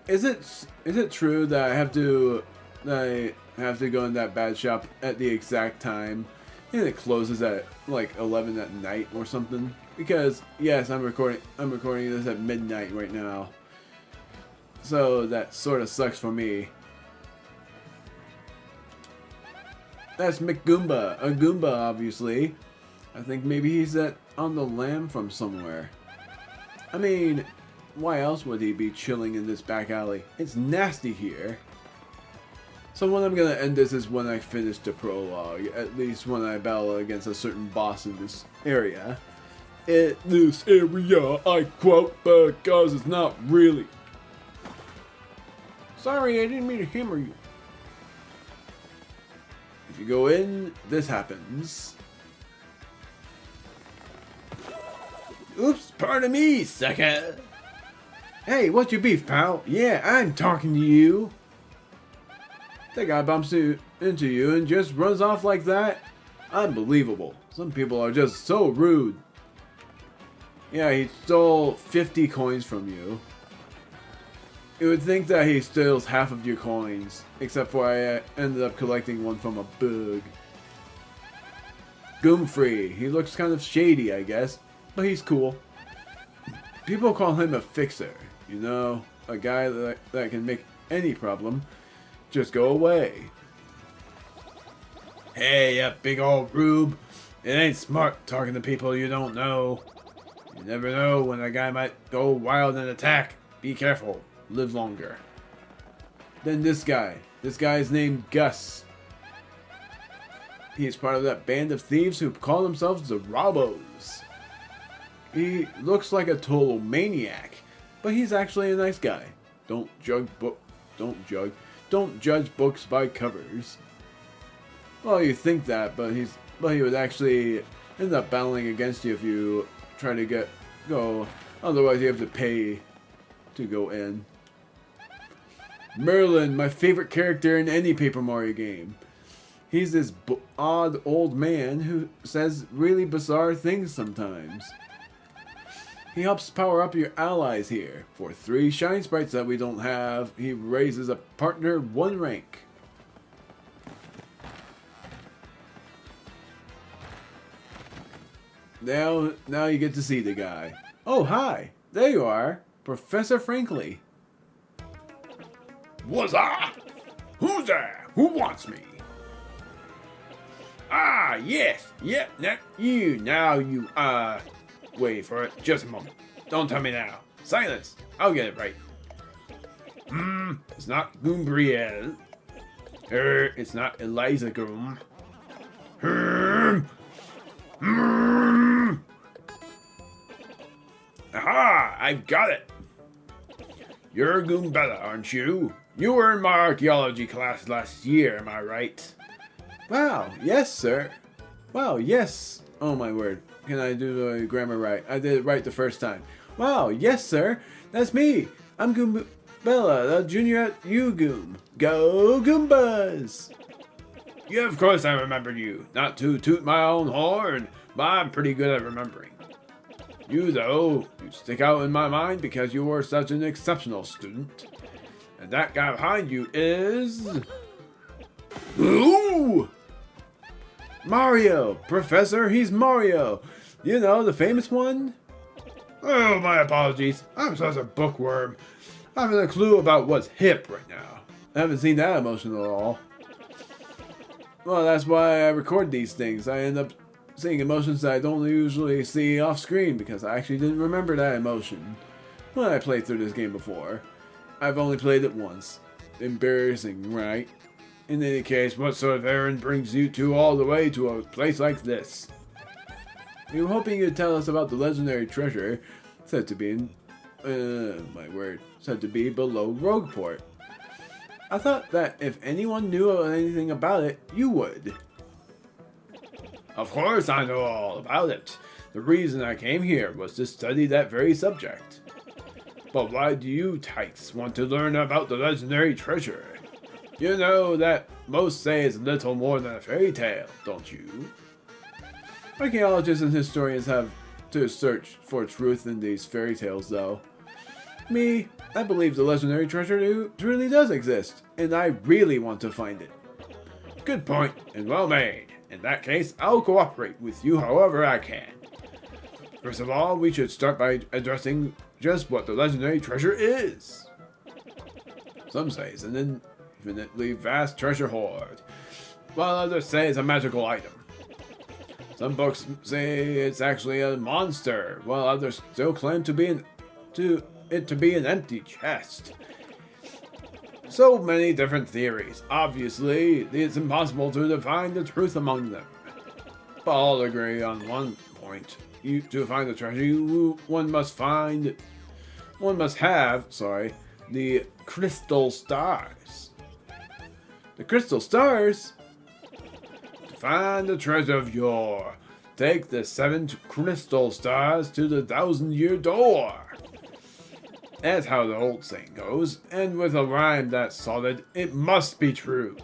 is it true that I have to go in that bad shop at the exact time and it closes at like 11 at night or something? Because yes, I'm recording this at midnight right now. So that sort of sucks for me. That's McGoomba, a Goomba obviously. I think maybe he's on the lam from somewhere. I mean, why else would he be chilling in this back alley? It's nasty here. So when I'm gonna end this is when I finish the prologue, at least when I battle against a certain boss in this area. This area, I quote, because it's not really. Sorry, I didn't mean to hammer you. If you go in, this happens. Oops, pardon me, sucker. Hey, what's your beef, pal? Yeah, I'm talking to you. That guy bumps into you and just runs off like that? Unbelievable. Some people are just so rude. Yeah, he stole 50 coins from you. You would think that he steals half of your coins, except for I ended up collecting one from a bug. Goomfree. He looks kind of shady, I guess, but he's cool. People call him a fixer, you know, a guy that can make any problem just go away. Hey, you big old rube. It ain't smart talking to people you don't know. You never know when a guy might go wild and attack. Be careful. Live longer. Then this guy. This guy is named Gus. He is part of that band of thieves who call themselves the Robos. He looks like a total maniac, but he's actually a nice guy. Don't judge books by covers. Well, you think that, but he would actually end up battling against you if you try to go. Otherwise, you have to pay to go in. Merlin, my favorite character in any Paper Mario game. He's this odd old man who says really bizarre things sometimes. He helps power up your allies here. For 3 shine sprites that we don't have, he raises a partner 1 rank. Now you get to see the guy. Oh, hi. There you are. Professor Franklin. Was I? Who's there? Who wants me? Ah, yes. Yep, now you, wait for it. Just a moment. Don't tell me now. Silence. I'll get it right. It's not Goombriel. It's not Eliza Goom. Aha! I've got it. You're Goombella, aren't you? You were in my archaeology class last year, am I right? Wow, yes, sir. Wow, yes. Oh, my word. Can I do the grammar right? I did it right the first time. Wow, yes, sir. That's me. I'm Goombella, the junior at UGoom. Go Goombas! Yeah, of course I remembered you. Not to toot my own horn, but I'm pretty good at remembering. You, though, you stick out in my mind because you were such an exceptional student. And that guy behind you is... Ooh! Mario! Professor, he's Mario! You know, the famous one? Oh, my apologies. I'm such a bookworm. I haven't a clue about what's hip right now. I haven't seen that emotion at all. Well, that's why I record these things. I end up seeing emotions that I don't usually see off screen because I actually didn't remember that emotion when I played through this game before. I've only played it once. Embarrassing, right? In any case, what sort of errand brings you two all the way to a place like this? We were hoping you'd tell us about the legendary treasure said to be in... said to be below Rogueport. I thought that if anyone knew anything about it, you would. Of course I know all about it. The reason I came here was to study that very subject. But why do you tykes want to learn about the legendary treasure? You know that most say it's little more than a fairy tale, don't you? Archaeologists and historians have to search for truth in these fairy tales, though. Me, I believe the legendary treasure truly does exist, and I really want to find it. Good point, and well made. In that case, I'll cooperate with you however I can. First of all, we should start by addressing just what the legendary treasure is. Some say it's an infinitely vast treasure hoard, while others say it's a magical item. Some books say it's actually a monster, while others still claim to be an empty chest. So many different theories. Obviously, it's impossible to define the truth among them. But all agree on one point. To find the treasure, one must have the crystal stars. The crystal stars? To find the treasure of yore, take the 7 crystal stars to the 1,000-year door. That's how the old saying goes, and with a rhyme that solid, it must be true.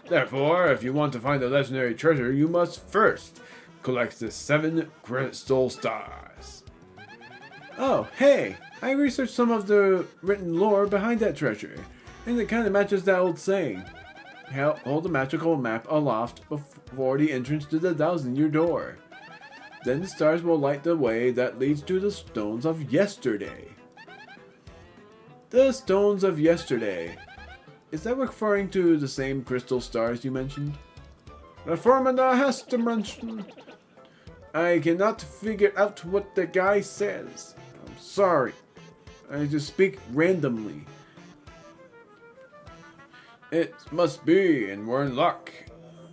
Therefore, if you want to find the legendary treasure, you must first collect the 7 crystal stars. Oh, hey! I researched some of the written lore behind that treasure, and it kind of matches that old saying. Hold the magical map aloft before the entrance to the 1,000-year door. Then the stars will light the way that leads to the stones of yesterday. The stones of yesterday. Is that referring to the same crystal stars you mentioned? The formula has to mention. I cannot figure out what the guy says. I'm sorry. I just speak randomly. It must be, and we're in luck.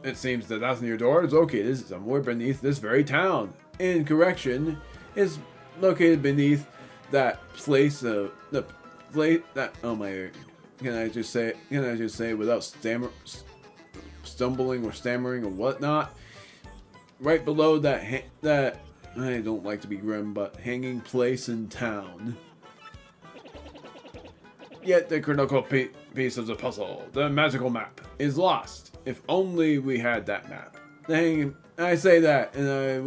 It seems the 1,000-year door is located somewhere beneath this very town. In correction, is located beneath that place of the place that. Oh my! Can I just say without stumbling or stammering or whatnot? Right below that I don't like to be grim, but hanging place in town. Yet the critical piece of the puzzle, the magical map, is lost. If only we had that map. I say that, and I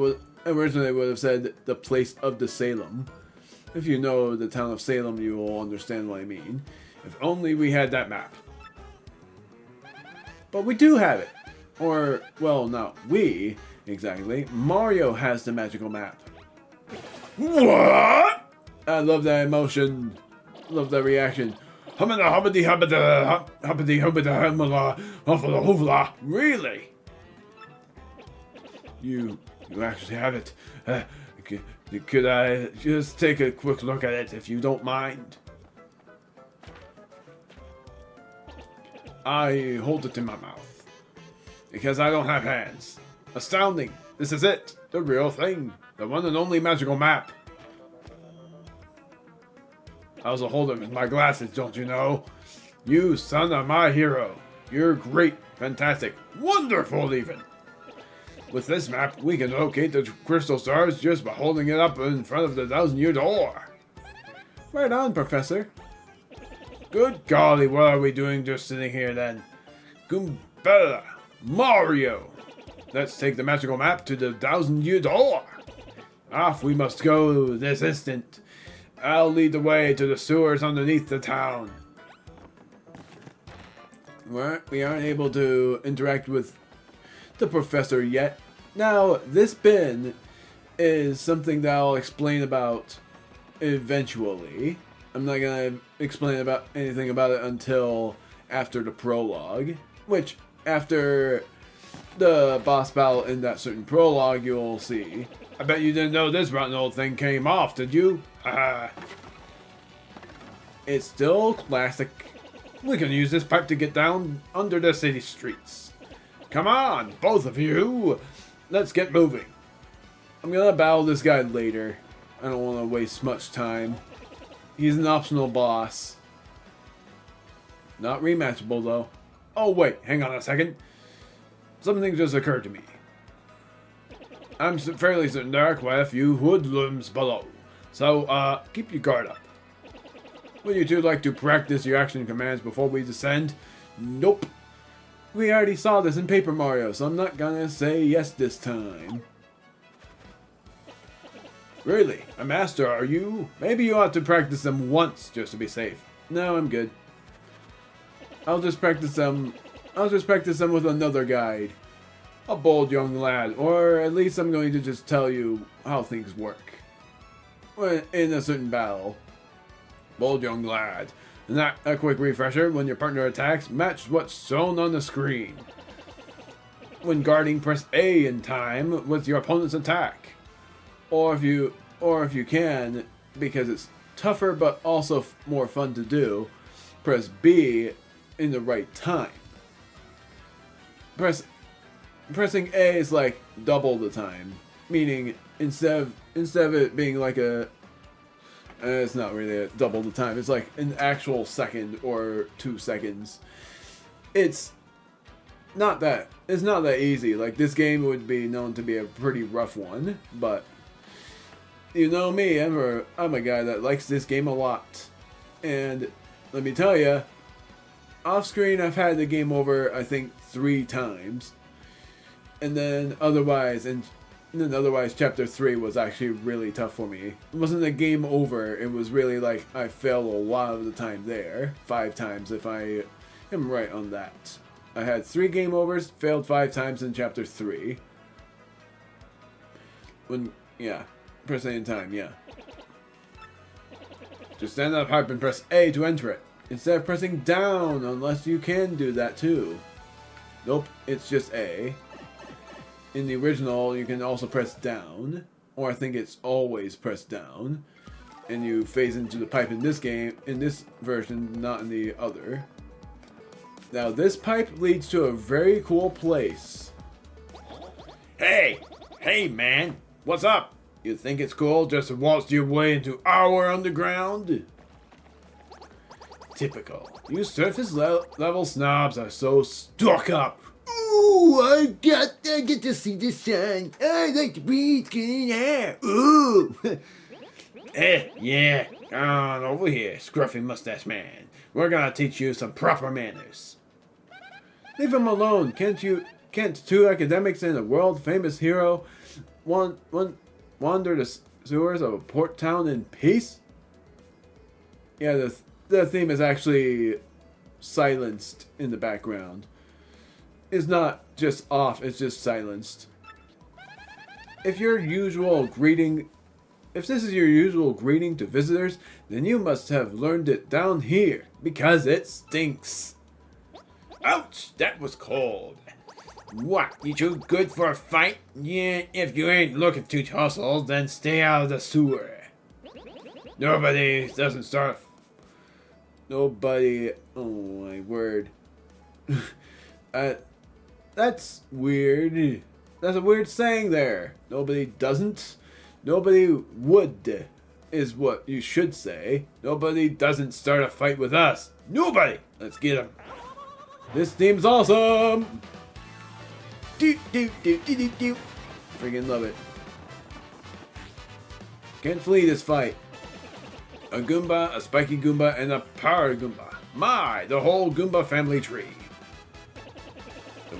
originally would have said the place of the Salem. If you know the town of Salem, you will understand what I mean. If only we had that map. But we do have it. Or, well, not we, exactly. Mario has the magical map. What? I love that emotion. Love that reaction. Really? You actually have it. Could I just take a quick look at it, if you don't mind? I hold it in my mouth. Because I don't have hands. Astounding. This is it. The real thing. The one and only magical map. I also hold them in my glasses, don't you know? You son of my hero. You're great, fantastic, wonderful even. With this map, we can locate the crystal stars just by holding it up in front of the 1,000-year door. Right on, Professor. Good golly, what are we doing just sitting here then? Goombella, Mario. Let's take the magical map to the 1,000-year door. Off we must go this instant. I'll lead the way to the sewers underneath the town. We aren't able to interact with the professor yet. Now, this bin is something that I'll explain about eventually. I'm not going to explain anything about it until after the prologue. Which, after the boss battle in that certain prologue, you'll see. I bet you didn't know this rotten old thing came off, did you? It's still classic. We can use this pipe to get down under the city streets. Come on, both of you. Let's get moving. I'm gonna battle this guy later. I don't want to waste much time. He's an optional boss. Not rematchable though. Oh wait, hang on a second. Something just occurred to me. I'm fairly certain there are quite a few hoodlums below. So, keep your guard up. Would you two like to practice your action commands before we descend? Nope. We already saw this in Paper Mario, so I'm not gonna say yes this time. Really? A master, are you? Maybe you ought to practice them once, just to be safe. No, I'm good. I'll just practice them with another guide. A bold young lad, or at least I'm going to just tell you how things work. In a certain battle. Bold young lad. And that a quick refresher, when your partner attacks, match what's shown on the screen. When guarding, press A in time with your opponent's attack. Or if you can, because it's tougher but also more fun to do, press B in the right time. Pressing A is like double the time, meaning instead of it being like it's not really a double the time. It's like an actual second or 2 seconds. It's not that easy. Like, this game would be known to be a pretty rough one, but you know me, I'm a guy that likes this game a lot. And let me tell you, off screen I've had the game over I think 3 times. And then otherwise chapter 3 was actually really tough for me. It wasn't a game over, it was really like I failed a lot of the time there. 5 times if I am right on that. I had 3 game overs, failed 5 times in chapter 3. Press A in time, yeah. Just stand up hype and press A to enter it, instead of pressing down, unless you can do that too. Nope, it's just A. In the original, you can also press down, or I think it's always press down, and you phase into the pipe in this game, in this version, not in the other. Now this pipe leads to a very cool place. Hey man, what's up? You think it's cool just to waltz your way into our underground? Typical. You surface level snobs are so stuck up. Ooh, I get to see the sun. I like to breathe clean air. Ooh. Yeah. Come on over here, scruffy mustache man. We're gonna teach you some proper manners. Leave him alone. Can't 2 academics and a world-famous hero wander the sewers of a port town in peace? Yeah, the theme is actually silenced in the background. It's not just off, it's just silenced. If this is your usual greeting to visitors, then you must have learned it down here, because it stinks. Ouch, that was cold. What, you too good for a fight? Yeah, if you ain't looking to tussle, then stay out of the sewer. Nobody, oh my word. That's weird. That's a weird saying there. Nobody would is what you should say. Nobody doesn't start a fight with us. Nobody! Let's get him. This theme's awesome! Freaking love it. Can't flee this fight. A Goomba, a Spiky Goomba, and a Power Goomba. The whole Goomba family tree. The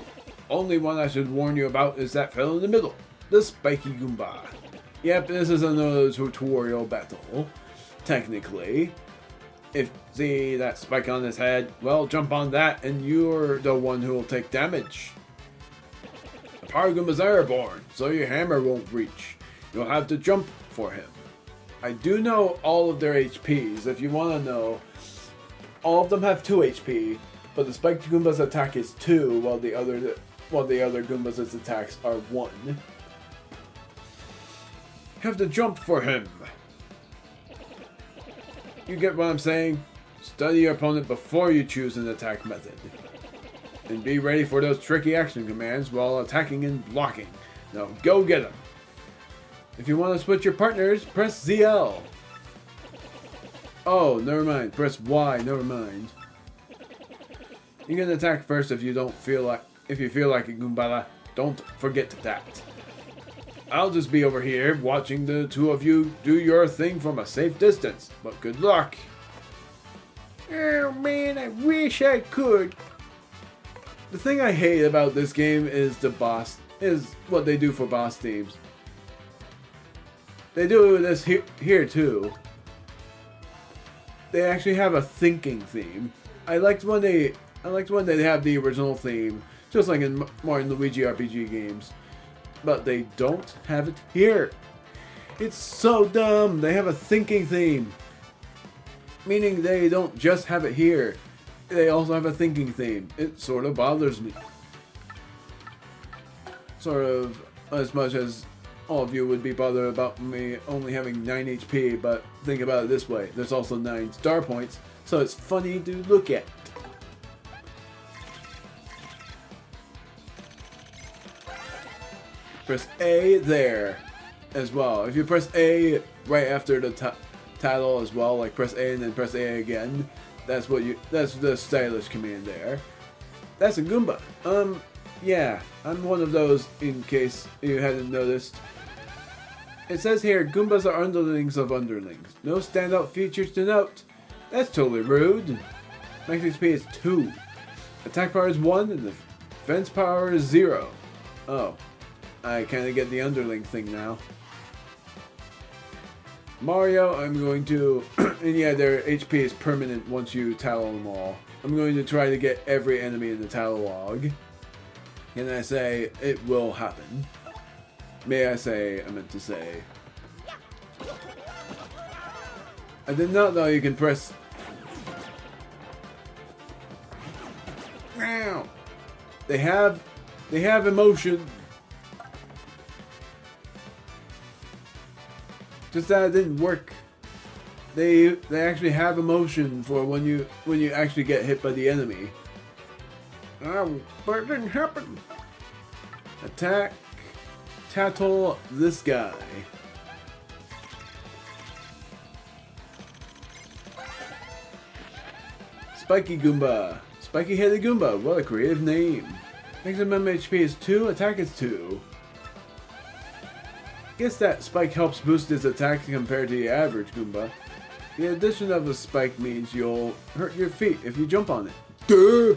only one I should warn you about is that fellow in the middle, the Spiky Goomba. Yep, this is another tutorial battle, technically. See that spike on his head? Well, jump on that and you're the one who will take damage. The Power Goomba's airborne, so your hammer won't reach. You'll have to jump for him. I do know all of their HPs, if you want to know. All of them have 2 HP, but the Spiked Goomba's attack is 2, while the other Goomba's attacks are 1. You have to jump for him. You get what I'm saying? Study your opponent before you choose an attack method. And be ready for those tricky action commands while attacking and blocking. Now go get them. If you want to switch your partners, press ZL. Oh, never mind. Press Y, never mind. You can attack first if you feel like it, Goombala. Don't forget that. I'll just be over here watching the 2 of you do your thing from a safe distance, but good luck. Oh man, I wish I could. The thing I hate about this game is what they do for boss themes. They do this here too. They actually have a thinking theme. I liked when they have the original theme, just like in Mario and Luigi RPG games. But they don't have it here. It's so dumb. They have a thinking theme. Meaning they don't just have it here. They also have a thinking theme. It sort of bothers me. Sort of as much as all of you would be bothered about me only having 9 HP, but think about it this way. There's also 9 star points, so it's funny to look at. press A there as well. If you press A right after the title as well, like press A and then press A again, that's the stylish command there. That's a Goomba. Yeah, I'm one of those in case you hadn't noticed. It says here, Goombas are underlings of underlings. No standout features to note. That's totally rude. Max XP is 2. Attack power is 1 and defense power is 0. Oh, I kind of get the underling thing now. Mario, I'm going to... and yeah, their HP is permanent once you tattle them all. I'm going to try to get every enemy in the tattle log. Can I say it will happen? May I say, I meant to say. I did not know you can press... Wow. They have emotion. Just that it didn't work. They actually have emotion for when you actually get hit by the enemy. Oh, but it didn't happen. Attack, tattle this guy. Spiky Goomba. Spiky Headed Goomba. What a creative name. Maximum HP is 2, attack is 2. Guess that spike helps boost his attack compared to the average Goomba. The addition of a spike means you'll hurt your feet if you jump on it. Duh!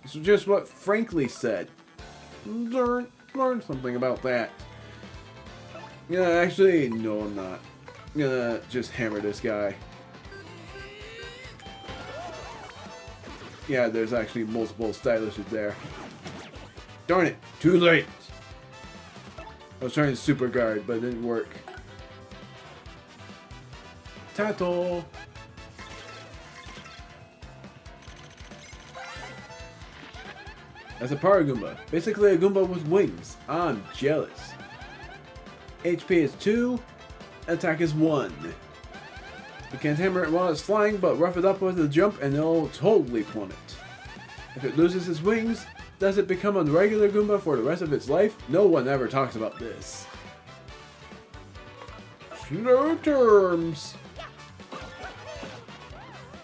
This is just what Frankly said. Learn something about that. Yeah, actually, no I'm not. I'm gonna just hammer this guy. Yeah, there's actually multiple stylishes there. Darn it, too late! I was trying to super guard, but it didn't work. Tattle! That's a Power Goomba. Basically a Goomba with wings. I'm jealous. HP is 2, attack is 1. You can't hammer it while it's flying, but rough it up with a jump and it'll totally plummet. If it loses its wings, does it become a regular Goomba for the rest of its life? No one ever talks about this. Slow terms.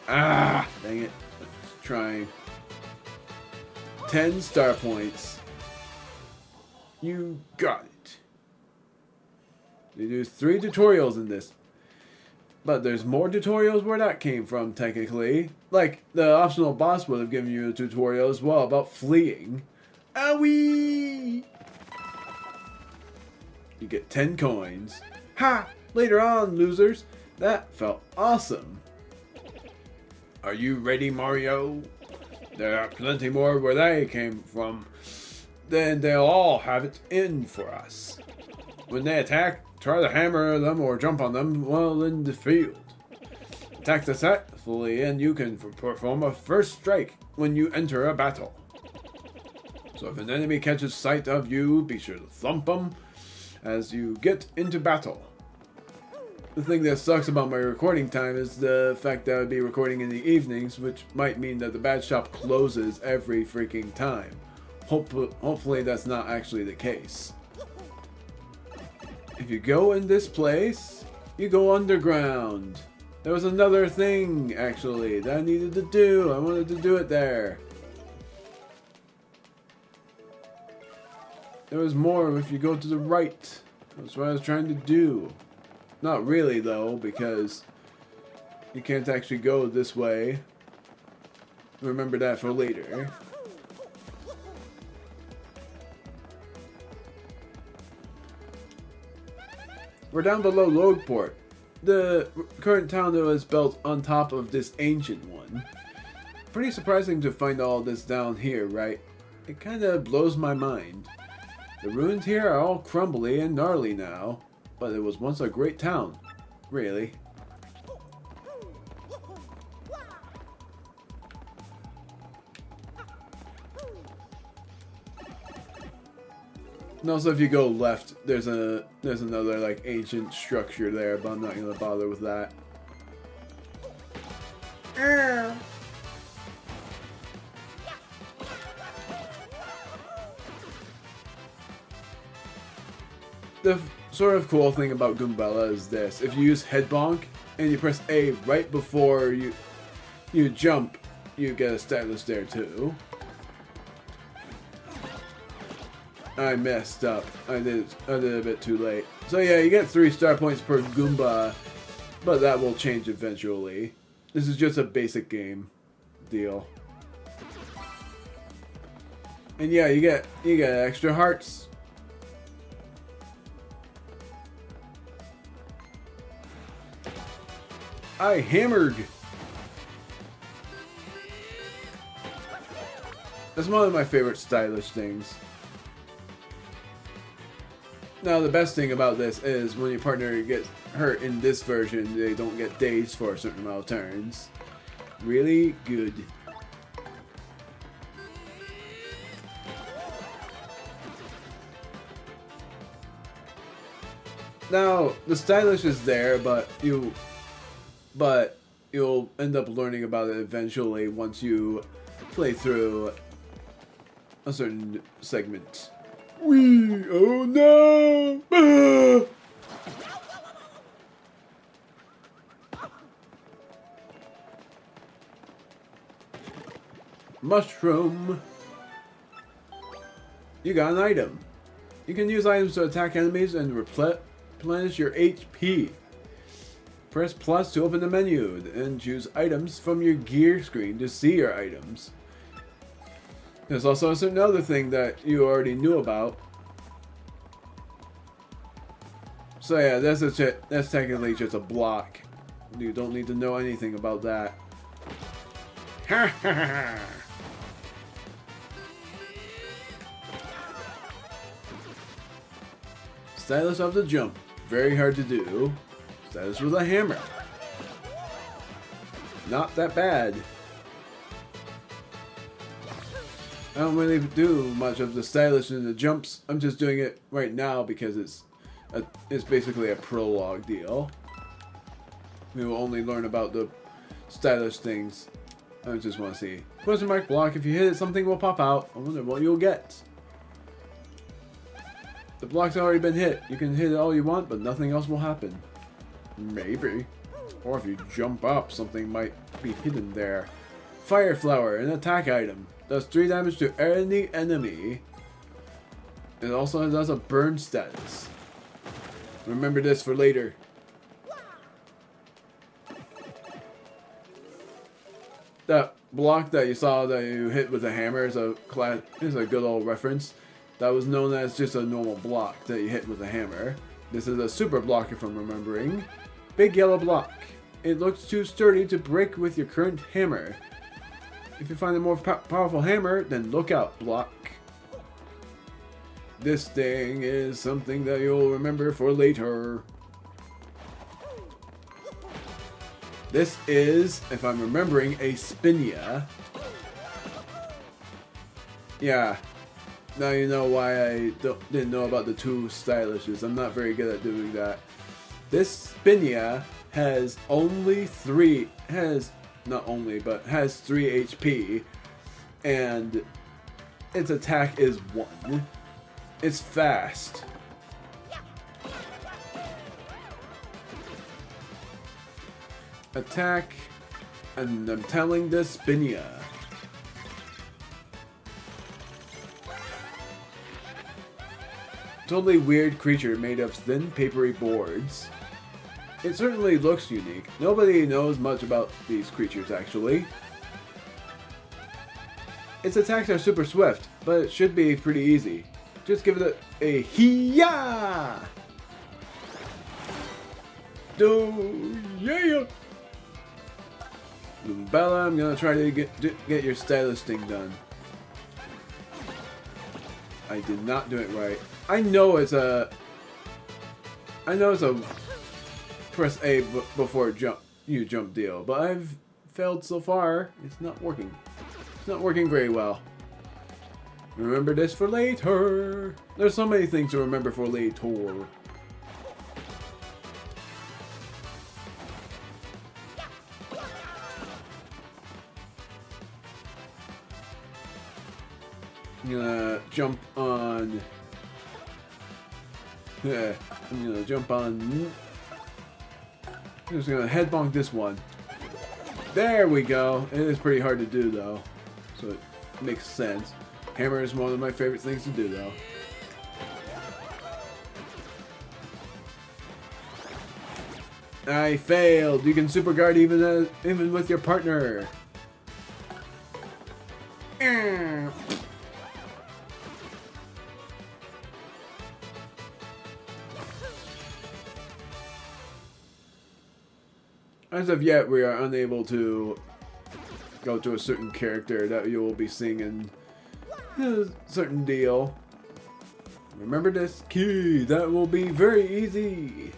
Ah, dang it. Let's try 10 star points. You got it. They do 3 tutorials in this. But there's more tutorials where that came from, technically. Like, the optional boss would have given you a tutorial as well about fleeing. Owie! You get 10 coins. Ha! Later on, losers. That felt awesome. Are you ready, Mario? There are plenty more where they came from. Then they'll all have it in for us. When they attack, try to hammer them or jump on them while in the field. Attack successfully and you can perform a first strike when you enter a battle. So if an enemy catches sight of you, be sure to thump them as you get into battle. The thing that sucks about my recording time is the fact that I'd be recording in the evenings, which might mean that the bad shop closes every freaking time. Hopefully that's not actually the case. If you go in this place, you go underground. There was another thing, actually, that I needed to do. I wanted to do it there. There was more if you go to the right. That's what I was trying to do. Not really, though, because you can't actually go this way. Remember that for later. We're down below Logueport, the current town that was built on top of this ancient one. Pretty surprising to find all this down here, right? It kinda blows my mind. The ruins here are all crumbly and gnarly now, but it was once a great town. Really. And also if you go left, there's another like ancient structure there, but I'm not gonna bother with that. the sort of cool thing about Goombella is this. If you use head bonk and you press A right before you jump, you get a stylus there too. I messed up. I did it a bit too late. So yeah, you get 3 star points per Goomba, but that will change eventually. This is just a basic game deal. And yeah, you get extra hearts. I hammered. That's one of my favorite stylish things. Now, the best thing about this is when your partner gets hurt in this version, they don't get dazed for a certain amount of turns. Really good. Now, the stylish is there, but you'll end up learning about it eventually once you play through a certain segment. Wee! Oh no! Ah! Mushroom. You got an item. You can use items to attack enemies and replenish your HP. Press plus to open the menu and choose items from your gear screen to see your items. There's also a certain other thing that you already knew about. So yeah, that's technically just a block. You don't need to know anything about that. Ha ha ha! Stylus of the jump. Very hard to do. Stylus with a hammer. Not that bad. I don't really do much of the stylish in the jumps. I'm just doing it right now because it's basically a prologue deal. We will only learn about the stylish things. I just want to see. Question mark block. If you hit it, something will pop out. I wonder what you'll get. The block's already been hit. You can hit it all you want, but nothing else will happen. Maybe. Or if you jump up, something might be hidden there. Fire Flower, an attack item. Does 3 damage to any enemy. It also does a burn status. Remember this for later. That block that you saw that you hit with a hammer is a good old reference. That was known as just a normal block that you hit with a hammer. This is a super block if I'm remembering. Big yellow block. It looks too sturdy to break with your current hammer. If you find a more powerful hammer, then look out, block. This thing is something that you'll remember for later. This is, if I'm remembering, a Spinia. Yeah. Now you know why I didn't know about the 2 stylishes. I'm not very good at doing that. This Spinia has only 3, has 3 HP, and its attack is 1. It's fast. Attack, and I'm telling this Spinia. Totally weird creature made of thin, papery boards. It certainly looks unique. Nobody knows much about these creatures, actually. Its attacks are super swift, but it should be pretty easy. Just give it a hee-yah! Yeah! Bella, I'm gonna try to get your stylus thing done. I did not do it right. I know it's a press A before you jump deal, but I've failed so far. It's not working. It's not working very well. Remember this for later. There's so many things to remember for later. I'm gonna jump on Yeah, I'm gonna jump on. I'm just gonna head bonk this one. There we go. It is pretty hard to do though, so it makes sense. Hammer is one of my favorite things to do though. I failed. You can super guard even with your partner. As of yet, we are unable to go to a certain character that you will be seeing in a certain deal. Remember this key. That will be very easy.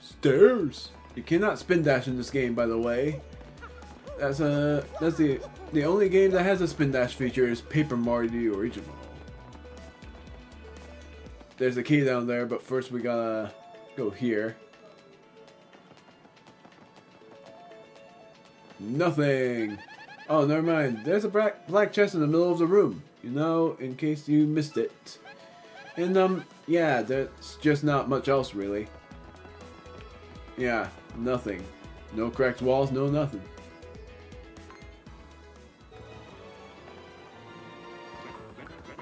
Stairs. You cannot spin dash in this game, by the way. That's the only game that has a spin dash feature is Paper Mario the original. There's a key down there, but first we gotta go here. Nothing. Oh, never mind. There's a black chest in the middle of the room. You know, in case you missed it. And yeah, there's just not much else really. Yeah, nothing. No cracked walls, no nothing.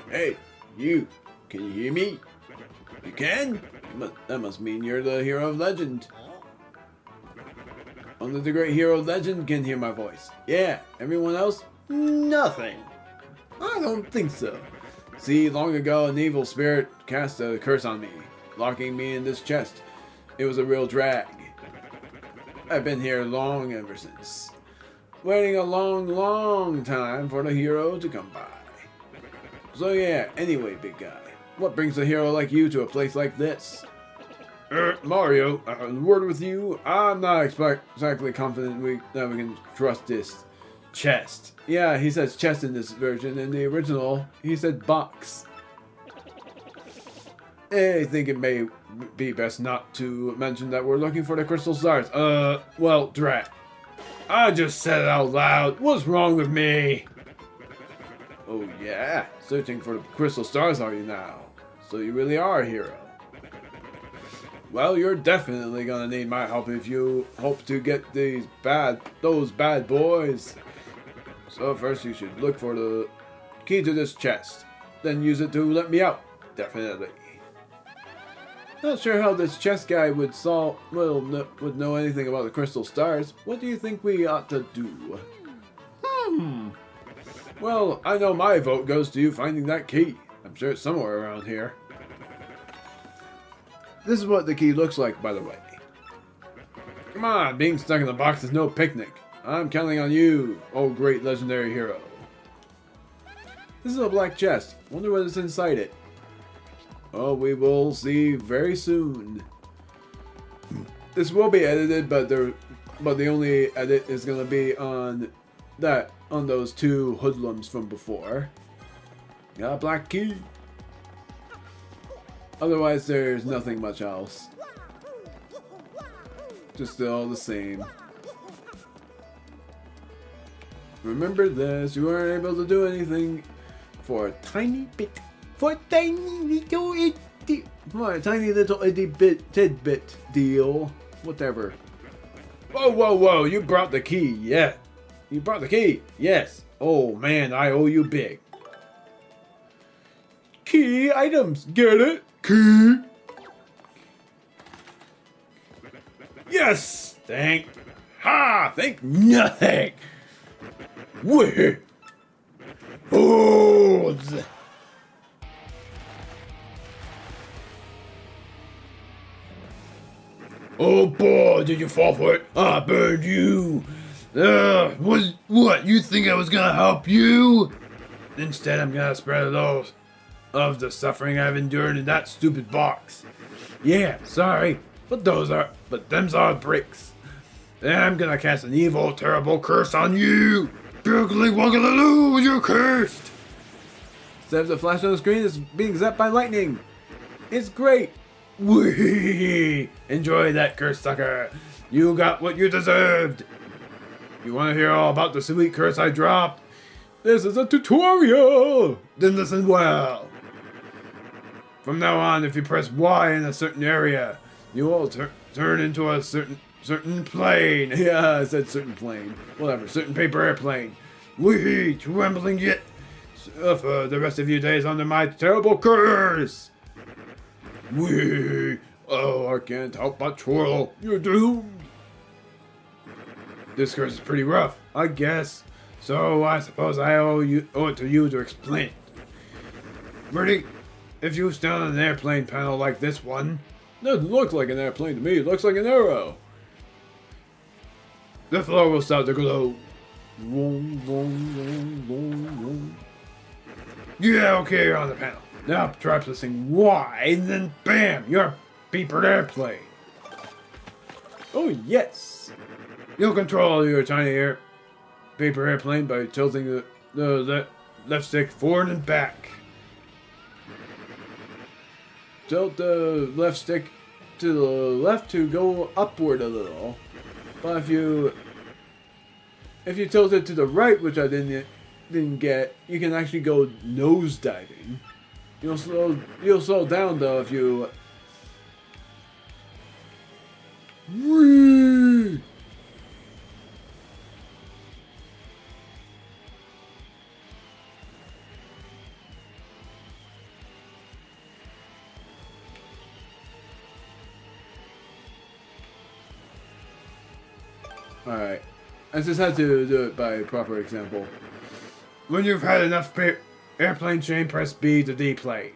Hey, you. Can you hear me? You can? That must mean you're the hero of legend. Only the great hero of legend can hear my voice. Yeah, everyone else? Nothing. I don't think so. See, long ago an evil spirit cast a curse on me, locking me in this chest. It was a real drag. I've been here long ever since. Waiting a long time for the hero to come by. So yeah, anyway, big guy. What brings a hero like you to a place like this? Mario, a word with you. I'm not exactly confident that we can trust this chest. Yeah, he says chest in this version. In the original, he said box. I think it may be best not to mention that we're looking for the crystal stars. Well, drat. I just said it out loud. What's wrong with me? Oh yeah, searching for the crystal stars are you now? So you really are a hero. Well, you're definitely gonna need my help if you hope to get those bad boys. So first you should look for the key to this chest. Then use it to let me out. Definitely. Not sure how this chest guy would know anything about the crystal stars. What do you think we ought to do? Well, I know my vote goes to you finding that key. I'm sure it's somewhere around here. This is what the key looks like, by the way. Come on, being stuck in the box is no picnic. I'm counting on you, oh great legendary hero. This is a black chest. Wonder what is inside it. Oh, we will see very soon. This will be edited, but the only edit is gonna be on those two hoodlums from before. Got a black key. Otherwise, there's nothing much else. Just all the same. Remember this, you weren't able to do anything for a tiny bit. For a tiny little itty bit tidbit deal. Whatever. Whoa, you brought the key, yeah. You brought the key, yes. Oh man, I owe you big. Key items, get it? Key. Yes! Thank nothing! Wait! Holds! Oh boy, did you fall for it? I burned you! What, you think I was gonna help you? Instead, I'm gonna spread those of the suffering I've endured in that stupid box. Yeah, sorry, but them's are bricks. Then I'm gonna cast an evil, terrible curse on you! Juggly wuggaloo, you're cursed! Instead of the flash on the screen is being zapped by lightning. It's great! Whee! Enjoy that, curse sucker! You got what you deserved! You wanna hear all about the sweet curse I dropped? This is a tutorial! Then listen well. From now on, if you press Y in a certain area, you will turn into a certain plane. Yeah, I said certain plane. Whatever, certain paper airplane. Wee, trembling yet. Suffer the rest of your days under my terrible curse. Wee. Oh, I can't help but twirl. You're doomed. This curse is pretty rough, I guess. So I suppose I owe it to you to explain. Bertie, if you stand on an airplane panel like this one, Doesn't look like an airplane to me. It looks like an arrow. the floor will start to glow. Vroom, vroom, vroom, vroom, vroom. Yeah, okay, you're on the panel. Now try pressing Y, and then bam, you're a beepered airplane. Oh, yes. You'll control your tiny paper airplane by tilting the left stick forward and back. Tilt the left stick to the left to go upward a little. But if you tilt it to the right, which I didn't get, you can actually go nose diving. You'll slow down though if you. Whee! Alright. I just had to do it by a proper example. When you've had enough airplane chain, press B to deplane.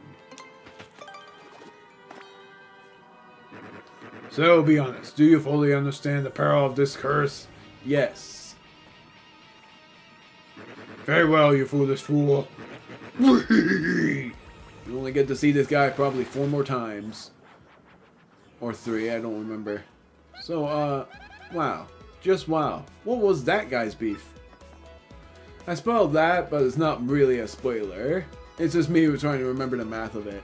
So be honest, do you fully understand the peril of this curse? Yes. Very well, you foolish fool. You only get to see this guy probably 4 more times. Or 3, I don't remember. So, wow. Just wow. What was that guy's beef? I spoiled that, but it's not really a spoiler. It's just me trying to remember the math of it.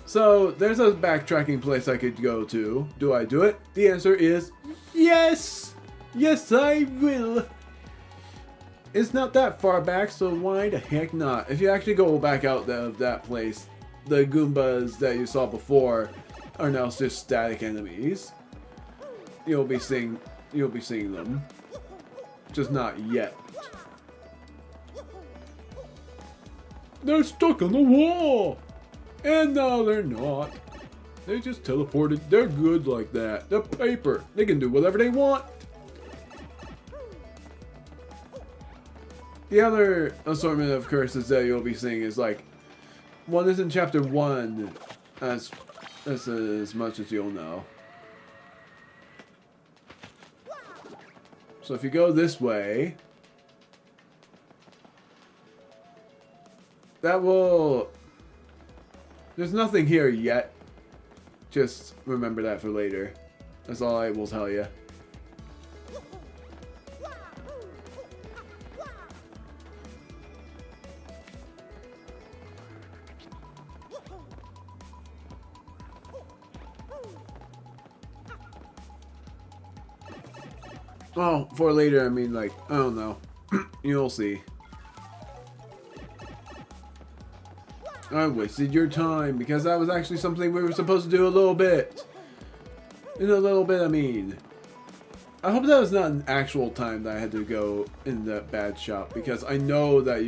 So, there's a backtracking place I could go to. Do I do it? The answer is yes! Yes, I will! It's not that far back, so why the heck not? If you actually go back out of that place, the Goombas that you saw before are now just static enemies. You'll be seeing them. Just not yet. They're stuck on the wall! And now they're not. They just teleported. They're good like that. The paper. They can do whatever they want. The other assortment of curses that you'll be seeing is like, one is in chapter 1. That's as much as you'll know. So if you go this way, that will... There's nothing here yet. Just remember that for later. That's all I will tell you. Well, for later, I mean, like, I don't know. You'll see. I wasted your time because that was actually something we were supposed to do a little bit. In a little bit, I mean. I hope that was not an actual time that I had to go in that bad shop, because I know that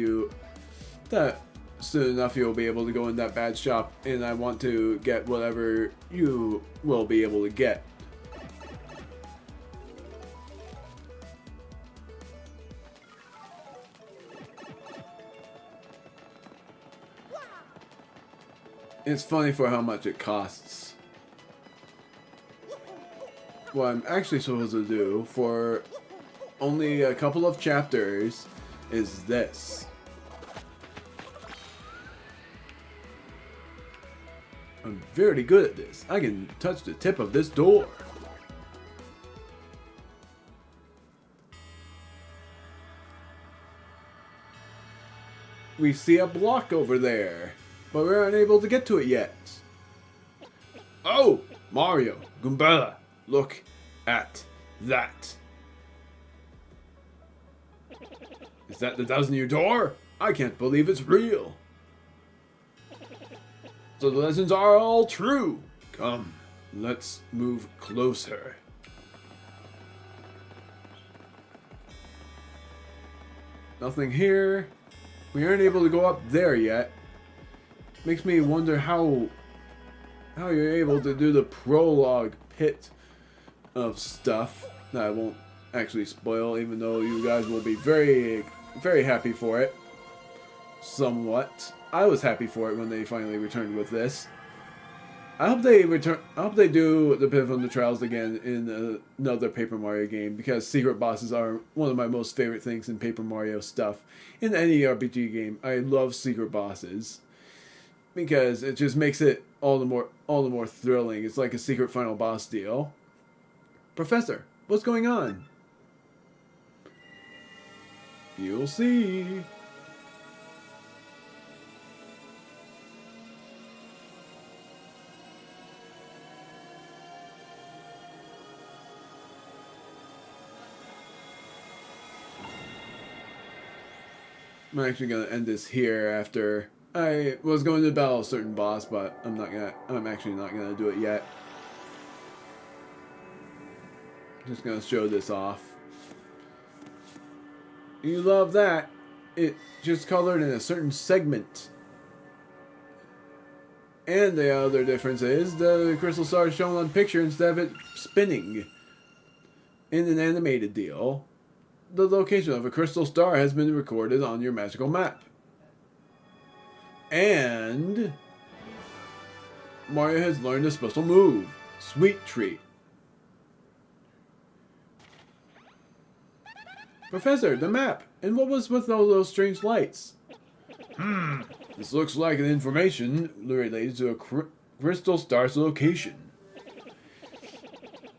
that soon enough you'll be able to go in that bad shop, and I want to get whatever you will be able to get. It's funny for how much it costs. What I'm actually supposed to do for only a couple of chapters is this. I'm very good at this. I can touch the tip of this door. We see a block over there, but we're unable to get to it yet. Oh, Mario, Goombella, look at that. Is that the 1000-year door? I can't believe it's real. So the legends are all true. Come, let's move closer. Nothing here. We aren't able to go up there yet. Makes me wonder how you're able to do the prologue pit of stuff that I won't actually spoil, even though you guys will be very, very happy for it. Somewhat. I was happy for it when they finally returned with this. I hope they do the Pit from the Trials again in another Paper Mario game, because secret bosses are one of my most favorite things in Paper Mario stuff. In any RPG game, I love secret bosses because it just makes it all the more thrilling. It's like a secret final boss deal. Professor, what's going on? You'll see. I'm actually gonna end this here after I was going to battle a certain boss, but I'm actually not gonna do it yet. Just gonna show this off. You love that. It just colored in a certain segment. And the other difference is the crystal star is shown on picture instead of it spinning. In an animated deal, the location of a crystal star has been recorded on your magical map. And Mario has learned a special move, Sweet Treat. Professor, the map. And what was with all those strange lights? This looks like an information related to a crystal star's location.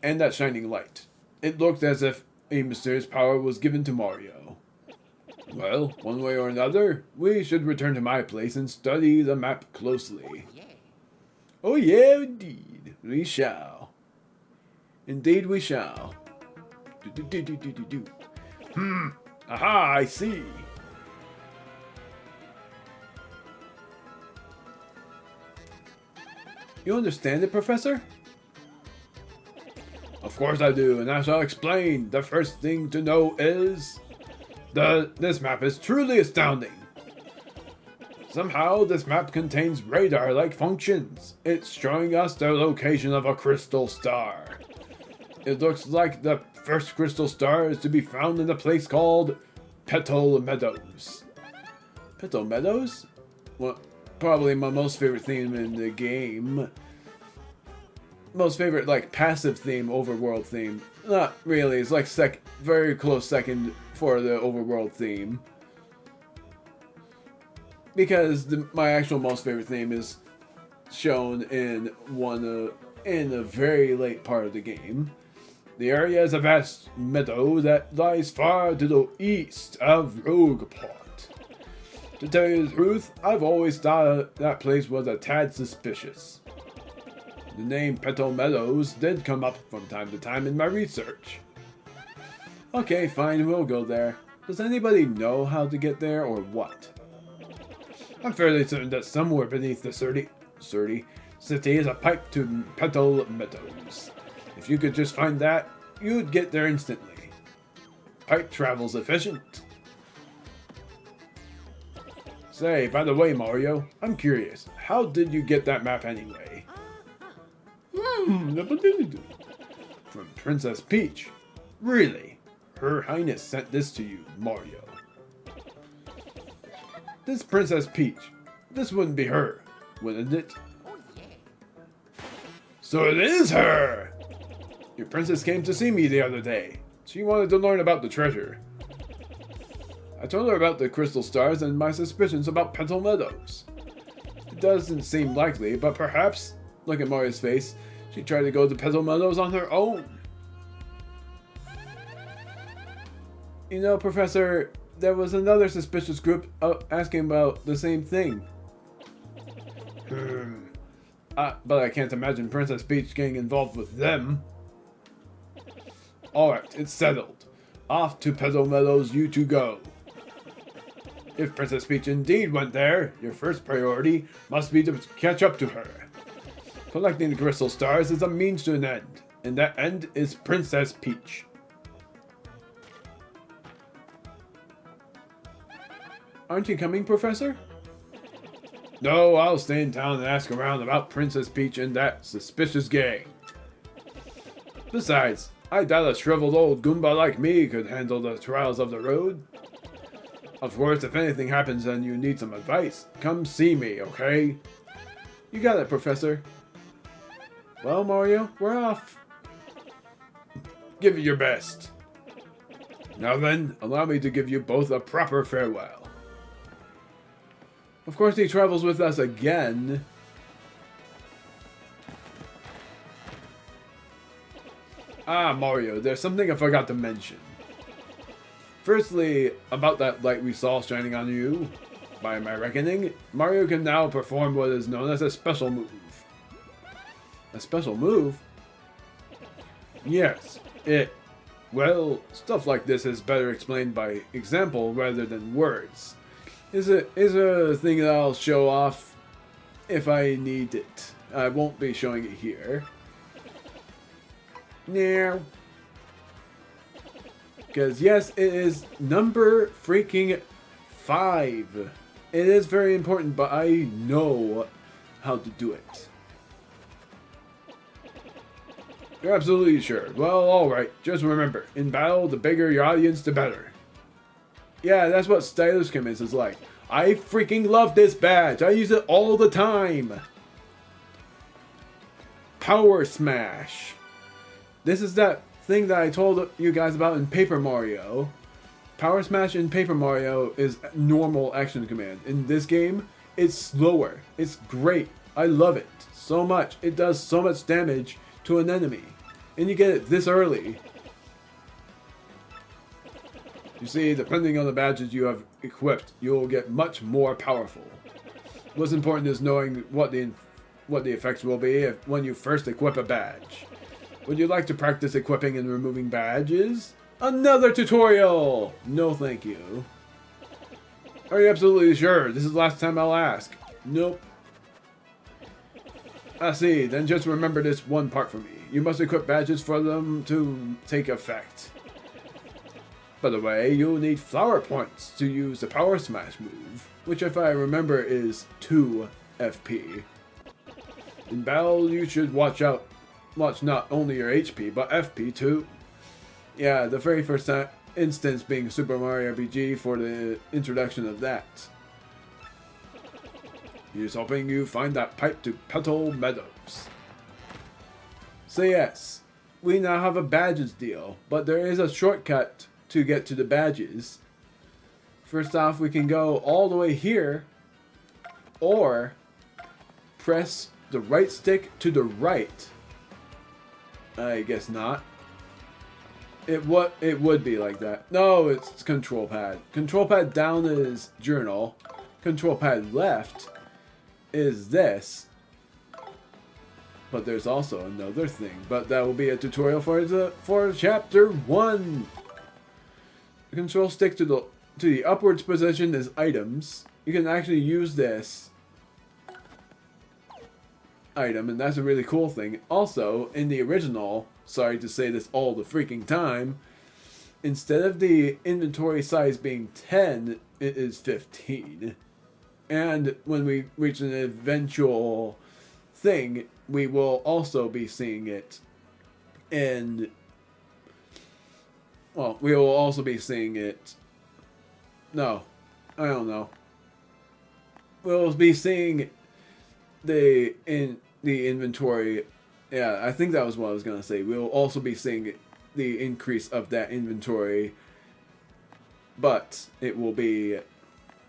And that shining light. It looked as if a mysterious power was given to Mario. Well, one way or another, we should return to my place and study the map closely. Oh yeah, indeed. We shall. Indeed we shall. Aha, I see. You understand it, Professor? Of course I do, and I shall explain. The first thing to know is this map is truly astounding. Somehow, this map contains radar-like functions. It's showing us the location of a crystal star. It looks like the first crystal star is to be found in a place called Petal Meadows. Petal Meadows? Well, probably my most favorite theme in the game. Most favorite, like, passive theme, overworld theme. Not really, it's like very close second for the overworld theme. Because my actual most favorite theme is shown in in a very late part of the game. The area is a vast meadow that lies far to the east of Rogueport. To tell you the truth, I've always thought that place was a tad suspicious. The name Petal Meadows did come up from time to time in my research. Okay, fine, we'll go there. Does anybody know how to get there or what? I'm fairly certain that somewhere beneath the city is a pipe to Petal Meadows. If you could just find that, you'd get there instantly. Pipe travel's efficient. Say, by the way, Mario, I'm curious. How did you get that map anyway? From Princess Peach. Really? Her Highness sent this to you, Mario. This Princess Peach. This wouldn't be her, wouldn't it? So it is her! Your princess came to see me the other day. She wanted to learn about the treasure. I told her about the crystal stars and my suspicions about Petal Meadows. It doesn't seem likely, but perhaps, look at Mario's face, she tried to go to Petal Meadows on her own. You know, Professor, there was another suspicious group asking about the same thing. But I can't imagine Princess Peach getting involved with them. Alright, it's settled. Off to Petal Meadows you two go. If Princess Peach indeed went there, your first priority must be to catch up to her. Collecting the crystal stars is a means to an end, and that end is Princess Peach. Aren't you coming, Professor? No, I'll stay in town and ask around about Princess Peach and that suspicious gang. Besides, I doubt a shriveled old Goomba like me could handle the trials of the road. Of course, if anything happens and you need some advice, come see me, okay? You got it, Professor. Well, Mario, we're off. Give it your best. Now then, allow me to give you both a proper farewell. Of course, he travels with us again. Ah, Mario, there's something I forgot to mention. Firstly, about that light we saw shining on you. By my reckoning, Mario can now perform what is known as a special move. A special move? Yes, well, stuff like this is better explained by example rather than words. Is a thing that I'll show off if I need it. I won't be showing it here. Now, because yes, it is number freaking 5. It is very important, but I know how to do it. You're absolutely sure. Well, alright. Just remember, in battle, the bigger your audience, the better. Yeah, that's what Stylish Comments is like. I freaking love this badge. I use it all the time. Power Smash. This is that thing that I told you guys about in Paper Mario. Power Smash in Paper Mario is normal action command. In this game, it's slower. It's great. I love it so much. It does so much damage to an enemy. And you get it this early. You see, depending on the badges you have equipped, you will get much more powerful. What's important is knowing what the effects will be when you first equip a badge. Would you like to practice equipping and removing badges? Another tutorial! No thank you. Are you absolutely sure? This is the last time I'll ask. Nope. I see, then just remember this one part for me. You must equip badges for them to take effect. By the way, you'll need flower points to use the Power Smash move, which if I remember is 2 FP. In battle, you should watch not only your HP, but FP too. Yeah, the very first instance being Super Mario RPG for the introduction of that. Here's hoping you find that pipe to Petal Meadows. So yes, we now have a badges deal, but there is a shortcut to get to the badges. First off, we can go all the way here, or press the right stick to the right. I guess not. It would be like that. No, it's control pad. Control pad down is journal. Control pad left is this. But there's also another thing. But that will be a tutorial for chapter 1. The control stick to the upwards position is items. You can actually use this item, and that's a really cool thing. Also, in the original, sorry to say this all the freaking time, instead of the inventory size being 10, it is 15. And when we reach an eventual thing, we will also be seeing it in... Well, we will also be seeing it... No, I don't know. We'll be seeing the inventory. Yeah, I think that was what I was gonna say. We'll also be seeing the increase of that inventory, but it will be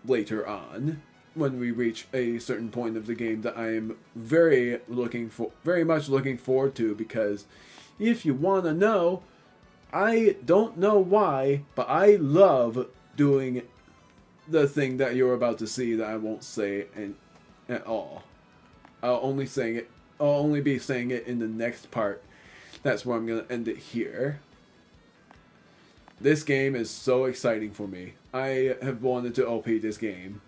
later on when we reach a certain point of the game that I am very much looking forward to, because if you want to know, I don't know why, but I love doing the thing that you're about to see that I won't say at all. I'll only be saying it in the next part. That's where I'm going to end it here. This game is so exciting for me. I have wanted to OP this game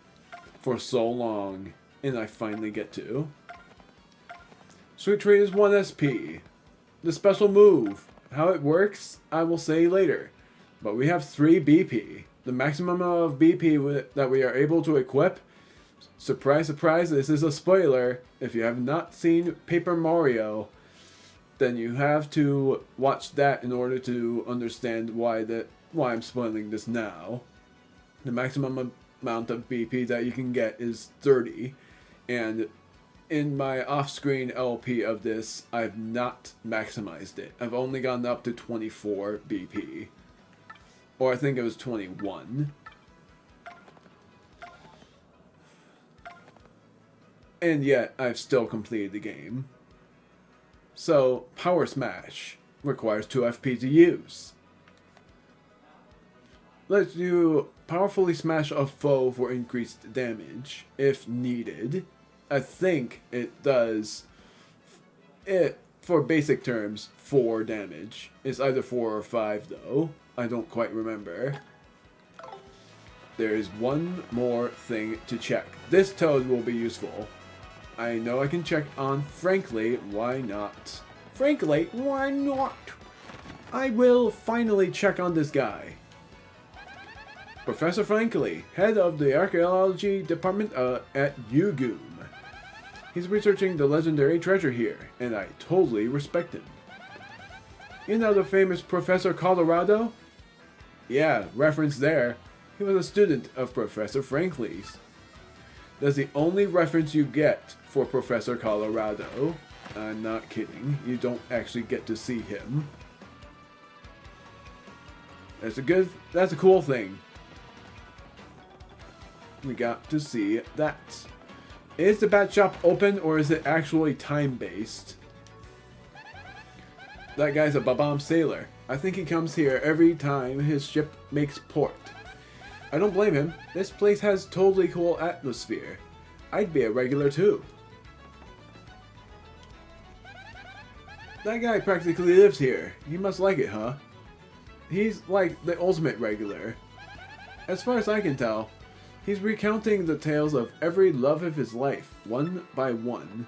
for so long, and I finally get to. Sweet Treat is 1 SP. The special move, how it works, I will say later. But we have 3 BP. The maximum of BP that we are able to equip. Surprise, surprise, this is a spoiler. If you have not seen Paper Mario, then you have to watch that in order to understand why I'm spoiling this now. The maximum amount of BP that you can get is 30. And in my off-screen LP of this, I've not maximized it. I've only gotten up to 24 BP. Or I think it was 21. And yet, I've still completed the game. So, Power Smash requires 2 FP to use. Lets you powerfully smash a foe for increased damage, if needed. I think it does, for basic terms, 4 damage. It's either 4 or 5 though. I don't quite remember. There is one more thing to check. This toad will be useful. I know I can check on Frankly, why not? Frankly, why not? I will finally check on this guy. Professor Frankly, head of the archaeology department at UGOOM. He's researching the legendary treasure here, and I totally respect him. You know the famous Professor Colorado? Yeah, reference there. He was a student of Professor Frankly's. That's the only reference you get for Professor Colorado. I'm not kidding. You don't actually get to see him. That's a cool thing. We got to see that. Is the bat shop open or is it actually time-based? That guy's a Babam sailor. I think he comes here every time his ship makes port. I don't blame him. This place has totally cool atmosphere. I'd be a regular too. That guy practically lives here. He must like it, huh? He's like the ultimate regular. As far as I can tell, he's recounting the tales of every love of his life, one by one.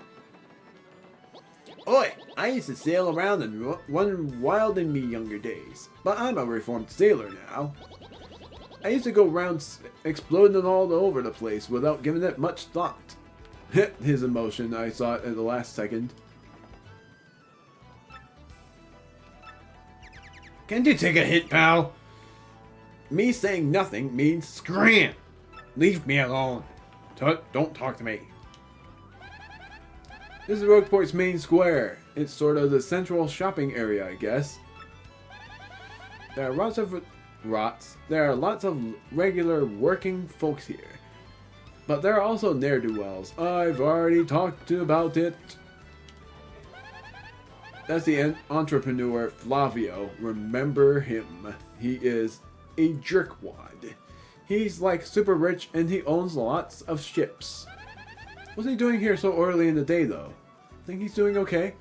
Oi, I used to sail around and run wild in me younger days, but I'm a reformed sailor now. I used to go around exploding all over the place without giving it much thought. His emotion, I saw it at the last second. Can't you take a hit, pal? Me saying nothing means scram. Leave me alone. Don't talk to me. This is Rogueport's main square. It's sort of the central shopping area, I guess. There are lots of regular working folks here. But there are also ne'er-do-wells. I've already talked about it. That's the entrepreneur Flavio. Remember him. He is a jerkwad. He's like super rich and he owns lots of ships. What's he doing here so early in the day though? Think he's doing okay?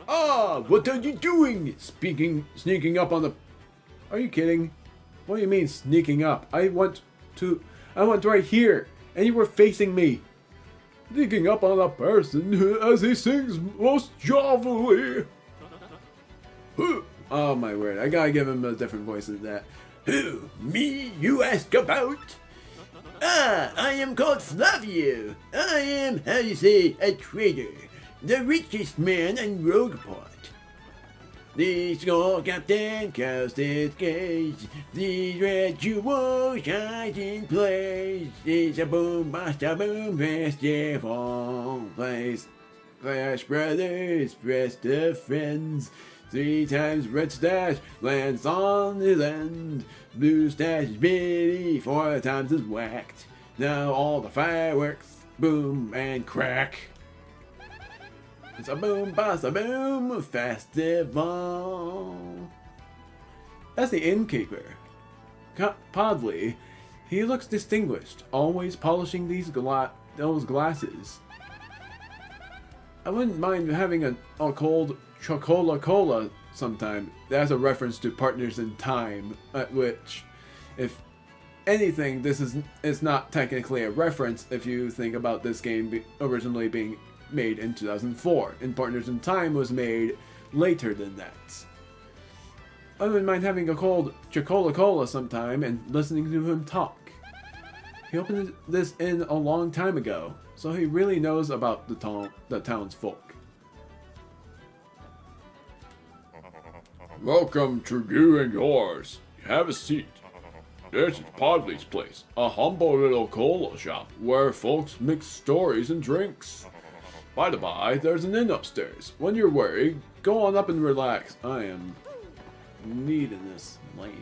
Ah, what are you doing? Sneaking up on the... Are you kidding? What do you mean sneaking up? I went right here and you were facing me. Sneaking up on a person as he sings most jovially. Oh my word, I gotta give him a different voice than that. Who? Me? You ask about? Ah, I am called Flavio. I am, how you say, a trader. The richest man in Rogueport. The skull captain casts his gaze. The red jewel shines in place. It's a boom, basta boom, festival place. Flash brothers, best of friends. 3 times red stash lands on his end. Blue stash is bitty, 4 times is whacked. Now all the fireworks boom and crack. It's a boom, basta boom festival. That's the innkeeper. Podley. He looks distinguished, always polishing those glasses. I wouldn't mind having a cold Chocola Cola sometime. That's a reference to Partners in Time, at which If anything, it's not technically a reference if you think about this game originally being made in 2004, and Partners in Time was made later than that. I wouldn't mind having a cold Chocola sometime and listening to him talk. He opened this inn a long time ago, so he really knows about the town's folk. Welcome to you and yours. Have a seat. This is Podley's place, a humble little cola shop where folks mix stories and drinks. By the by, there's an inn upstairs. When you're worried, go on up and relax. I am needing this leg.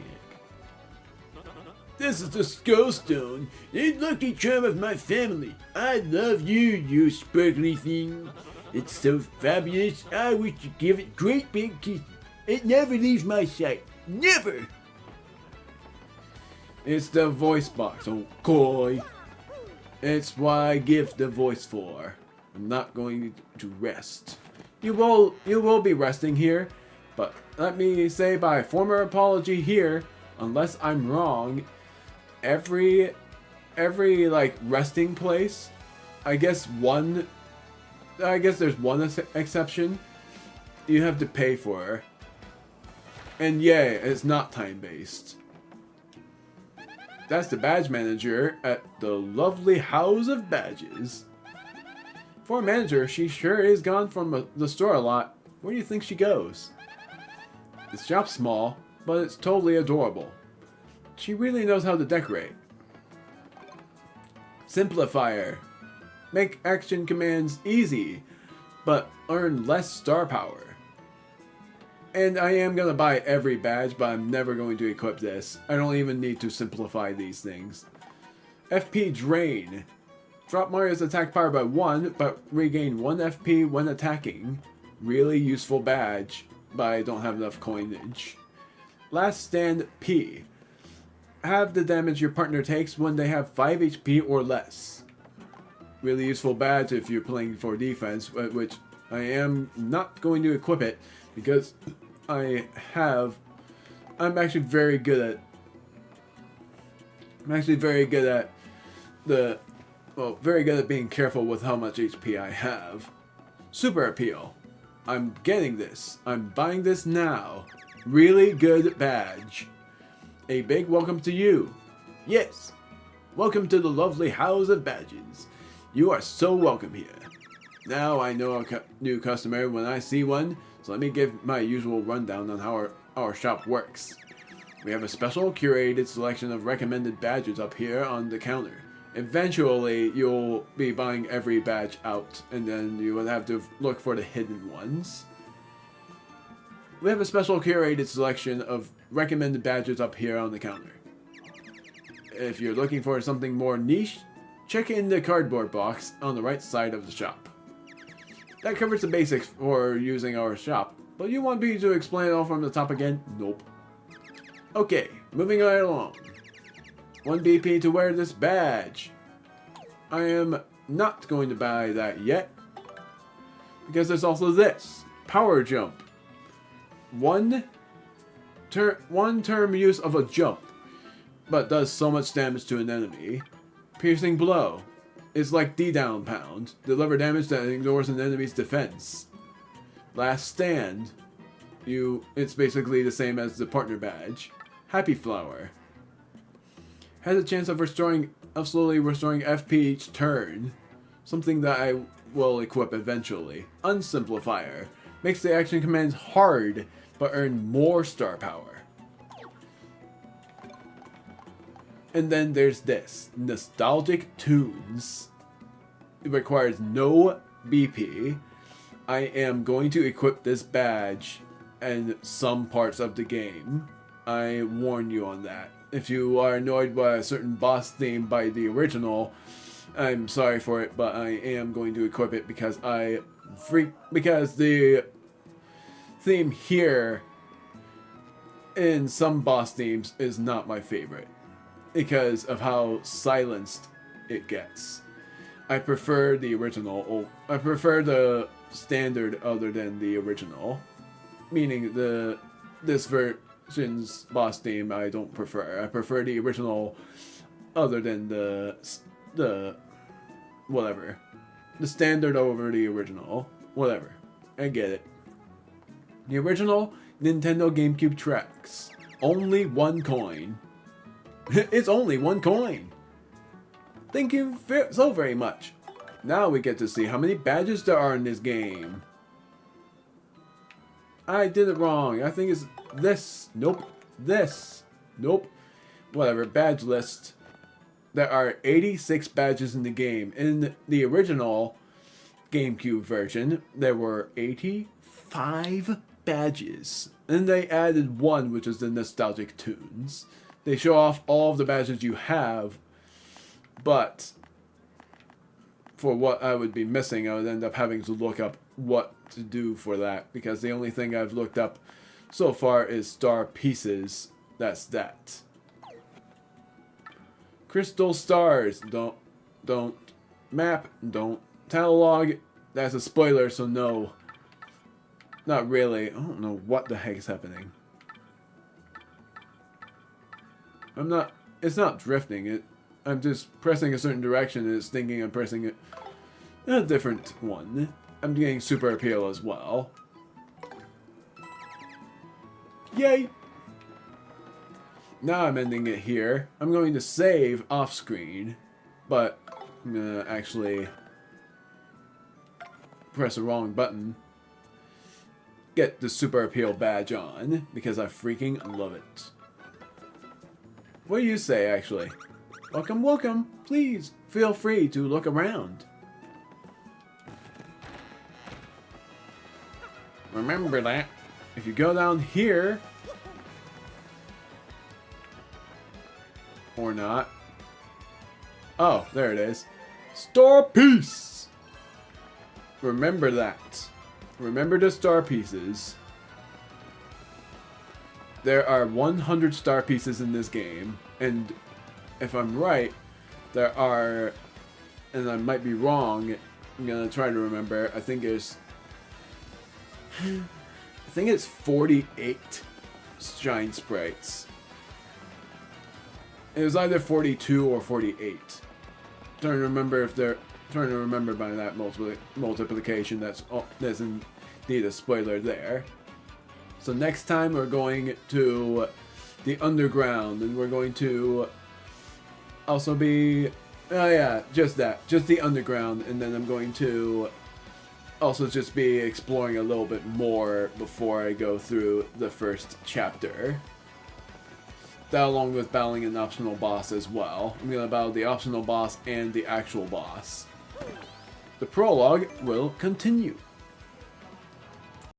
This is the Skull Stone, a lucky charm of my family. I love you, you sparkly thing. It's so fabulous, I wish to give it great big kisses. It never leaves my sight. Never! It's the voice box, oh coy. It's what I give the voice for. I'm not going to rest. You will be resting here, but let me say by former apology here, unless I'm wrong, every like resting place, I guess there's one exception. You have to pay for, and yeah, it's not time based. That's the badge manager at the lovely House of Badges. For a manager, she sure is gone from the store a lot. Where do you think she goes? The shop's small, but it's totally adorable. She really knows how to decorate. Simplifier. Make action commands easy, but earn less star power. And I am going to buy every badge, but I'm never going to equip this. I don't even need to simplify these things. FP Drain. Drop Mario's attack power by 1, but regain 1 FP when attacking. Really useful badge, but I don't have enough coinage. Last Stand P. Have the damage your partner takes when they have 5 HP or less. Really useful badge if you're playing for defense, which I am not going to equip it because I'm actually very good at being careful with how much HP I have. Super Appeal. I'm getting this. I'm buying this now. Really good badge. A big welcome to you. Yes. Welcome to the lovely House of Badges. You are so welcome here. Now I know a new customer when I see one, so let me give my usual rundown on how our shop works. We have a special curated selection of recommended badges up here on the counter. Eventually, you'll be buying every badge out, and then you will have to look for the hidden ones. We have a special curated selection of recommended badges up here on the counter. If you're looking for something more niche, check in the cardboard box on the right side of the shop. That covers the basics for using our shop, but you want me to explain it all from the top again? Nope. Okay, moving right along. 1 BP to wear this badge. I am not going to buy that yet, because there's also this. Power Jump. One term use of a jump, but does so much damage to an enemy. Piercing Blow. It's like D-Down Pound. Deliver damage that ignores an enemy's defense. Last Stand. It's basically the same as the partner badge. Happy Flower. Has a chance of slowly restoring FP each turn. Something that I will equip eventually. Unsimplifier. Makes the action commands hard, but earn more star power. And then there's this. Nostalgic Tunes. It requires no BP. I am going to equip this badge in some parts of the game. I warn you on that. If you are annoyed by a certain boss theme by the original, I'm sorry for it, but I am going to equip it because because the theme here in some boss themes is not my favorite because of how silenced it gets. I prefer the original. I prefer the standard other than the original, meaning version's boss theme I don't prefer. I prefer the original, other than the whatever. The standard over the original. Whatever. I get it. The original Nintendo GameCube tracks. Only 1 coin. It's only 1 coin. Thank you so very much. Now we get to see how many badges there are in this game. I did it wrong. I think it's this. Nope. This. Nope. Whatever. Badge list. There are 86 badges in the game. In the original GameCube version, there were 85 badges. And they added 1, which is the nostalgic tunes. They show off all of the badges you have, but for what I would be missing, I would end up having to look up what to do for that, because the only thing I've looked up so far is star pieces. That's that. Crystal stars. Don't map. Don't catalog. That's a spoiler, so no. Not really. I don't know what the heck is happening. It's not drifting. I'm just pressing a certain direction and it's thinking I'm pressing a different one. I'm getting super appeal as well. Yay! Now I'm ending it here. I'm going to save off screen, but I'm gonna actually press the wrong button. Get the super appeal badge on, because I freaking love it. What do you say, actually? Welcome, welcome. Please feel free to look around. Remember that. If you go down here, or not. Oh, there it is. Star piece. Remember that. Remember the star pieces. There are 100 star pieces in this game, and if I'm right, there are, and I might be wrong, I'm gonna try to remember, I think it's 48 shine sprites. It was either 42 or 48. Trying to remember by that multiplication. That's indeed a spoiler there. So next time we're going to the underground, and we're going to also be, oh yeah, just the underground, and then I'm going to also just be exploring a little bit more before I go through the first chapter. That, along with battling an optional boss as well. I'm gonna battle the optional boss and the actual boss. The prologue will continue.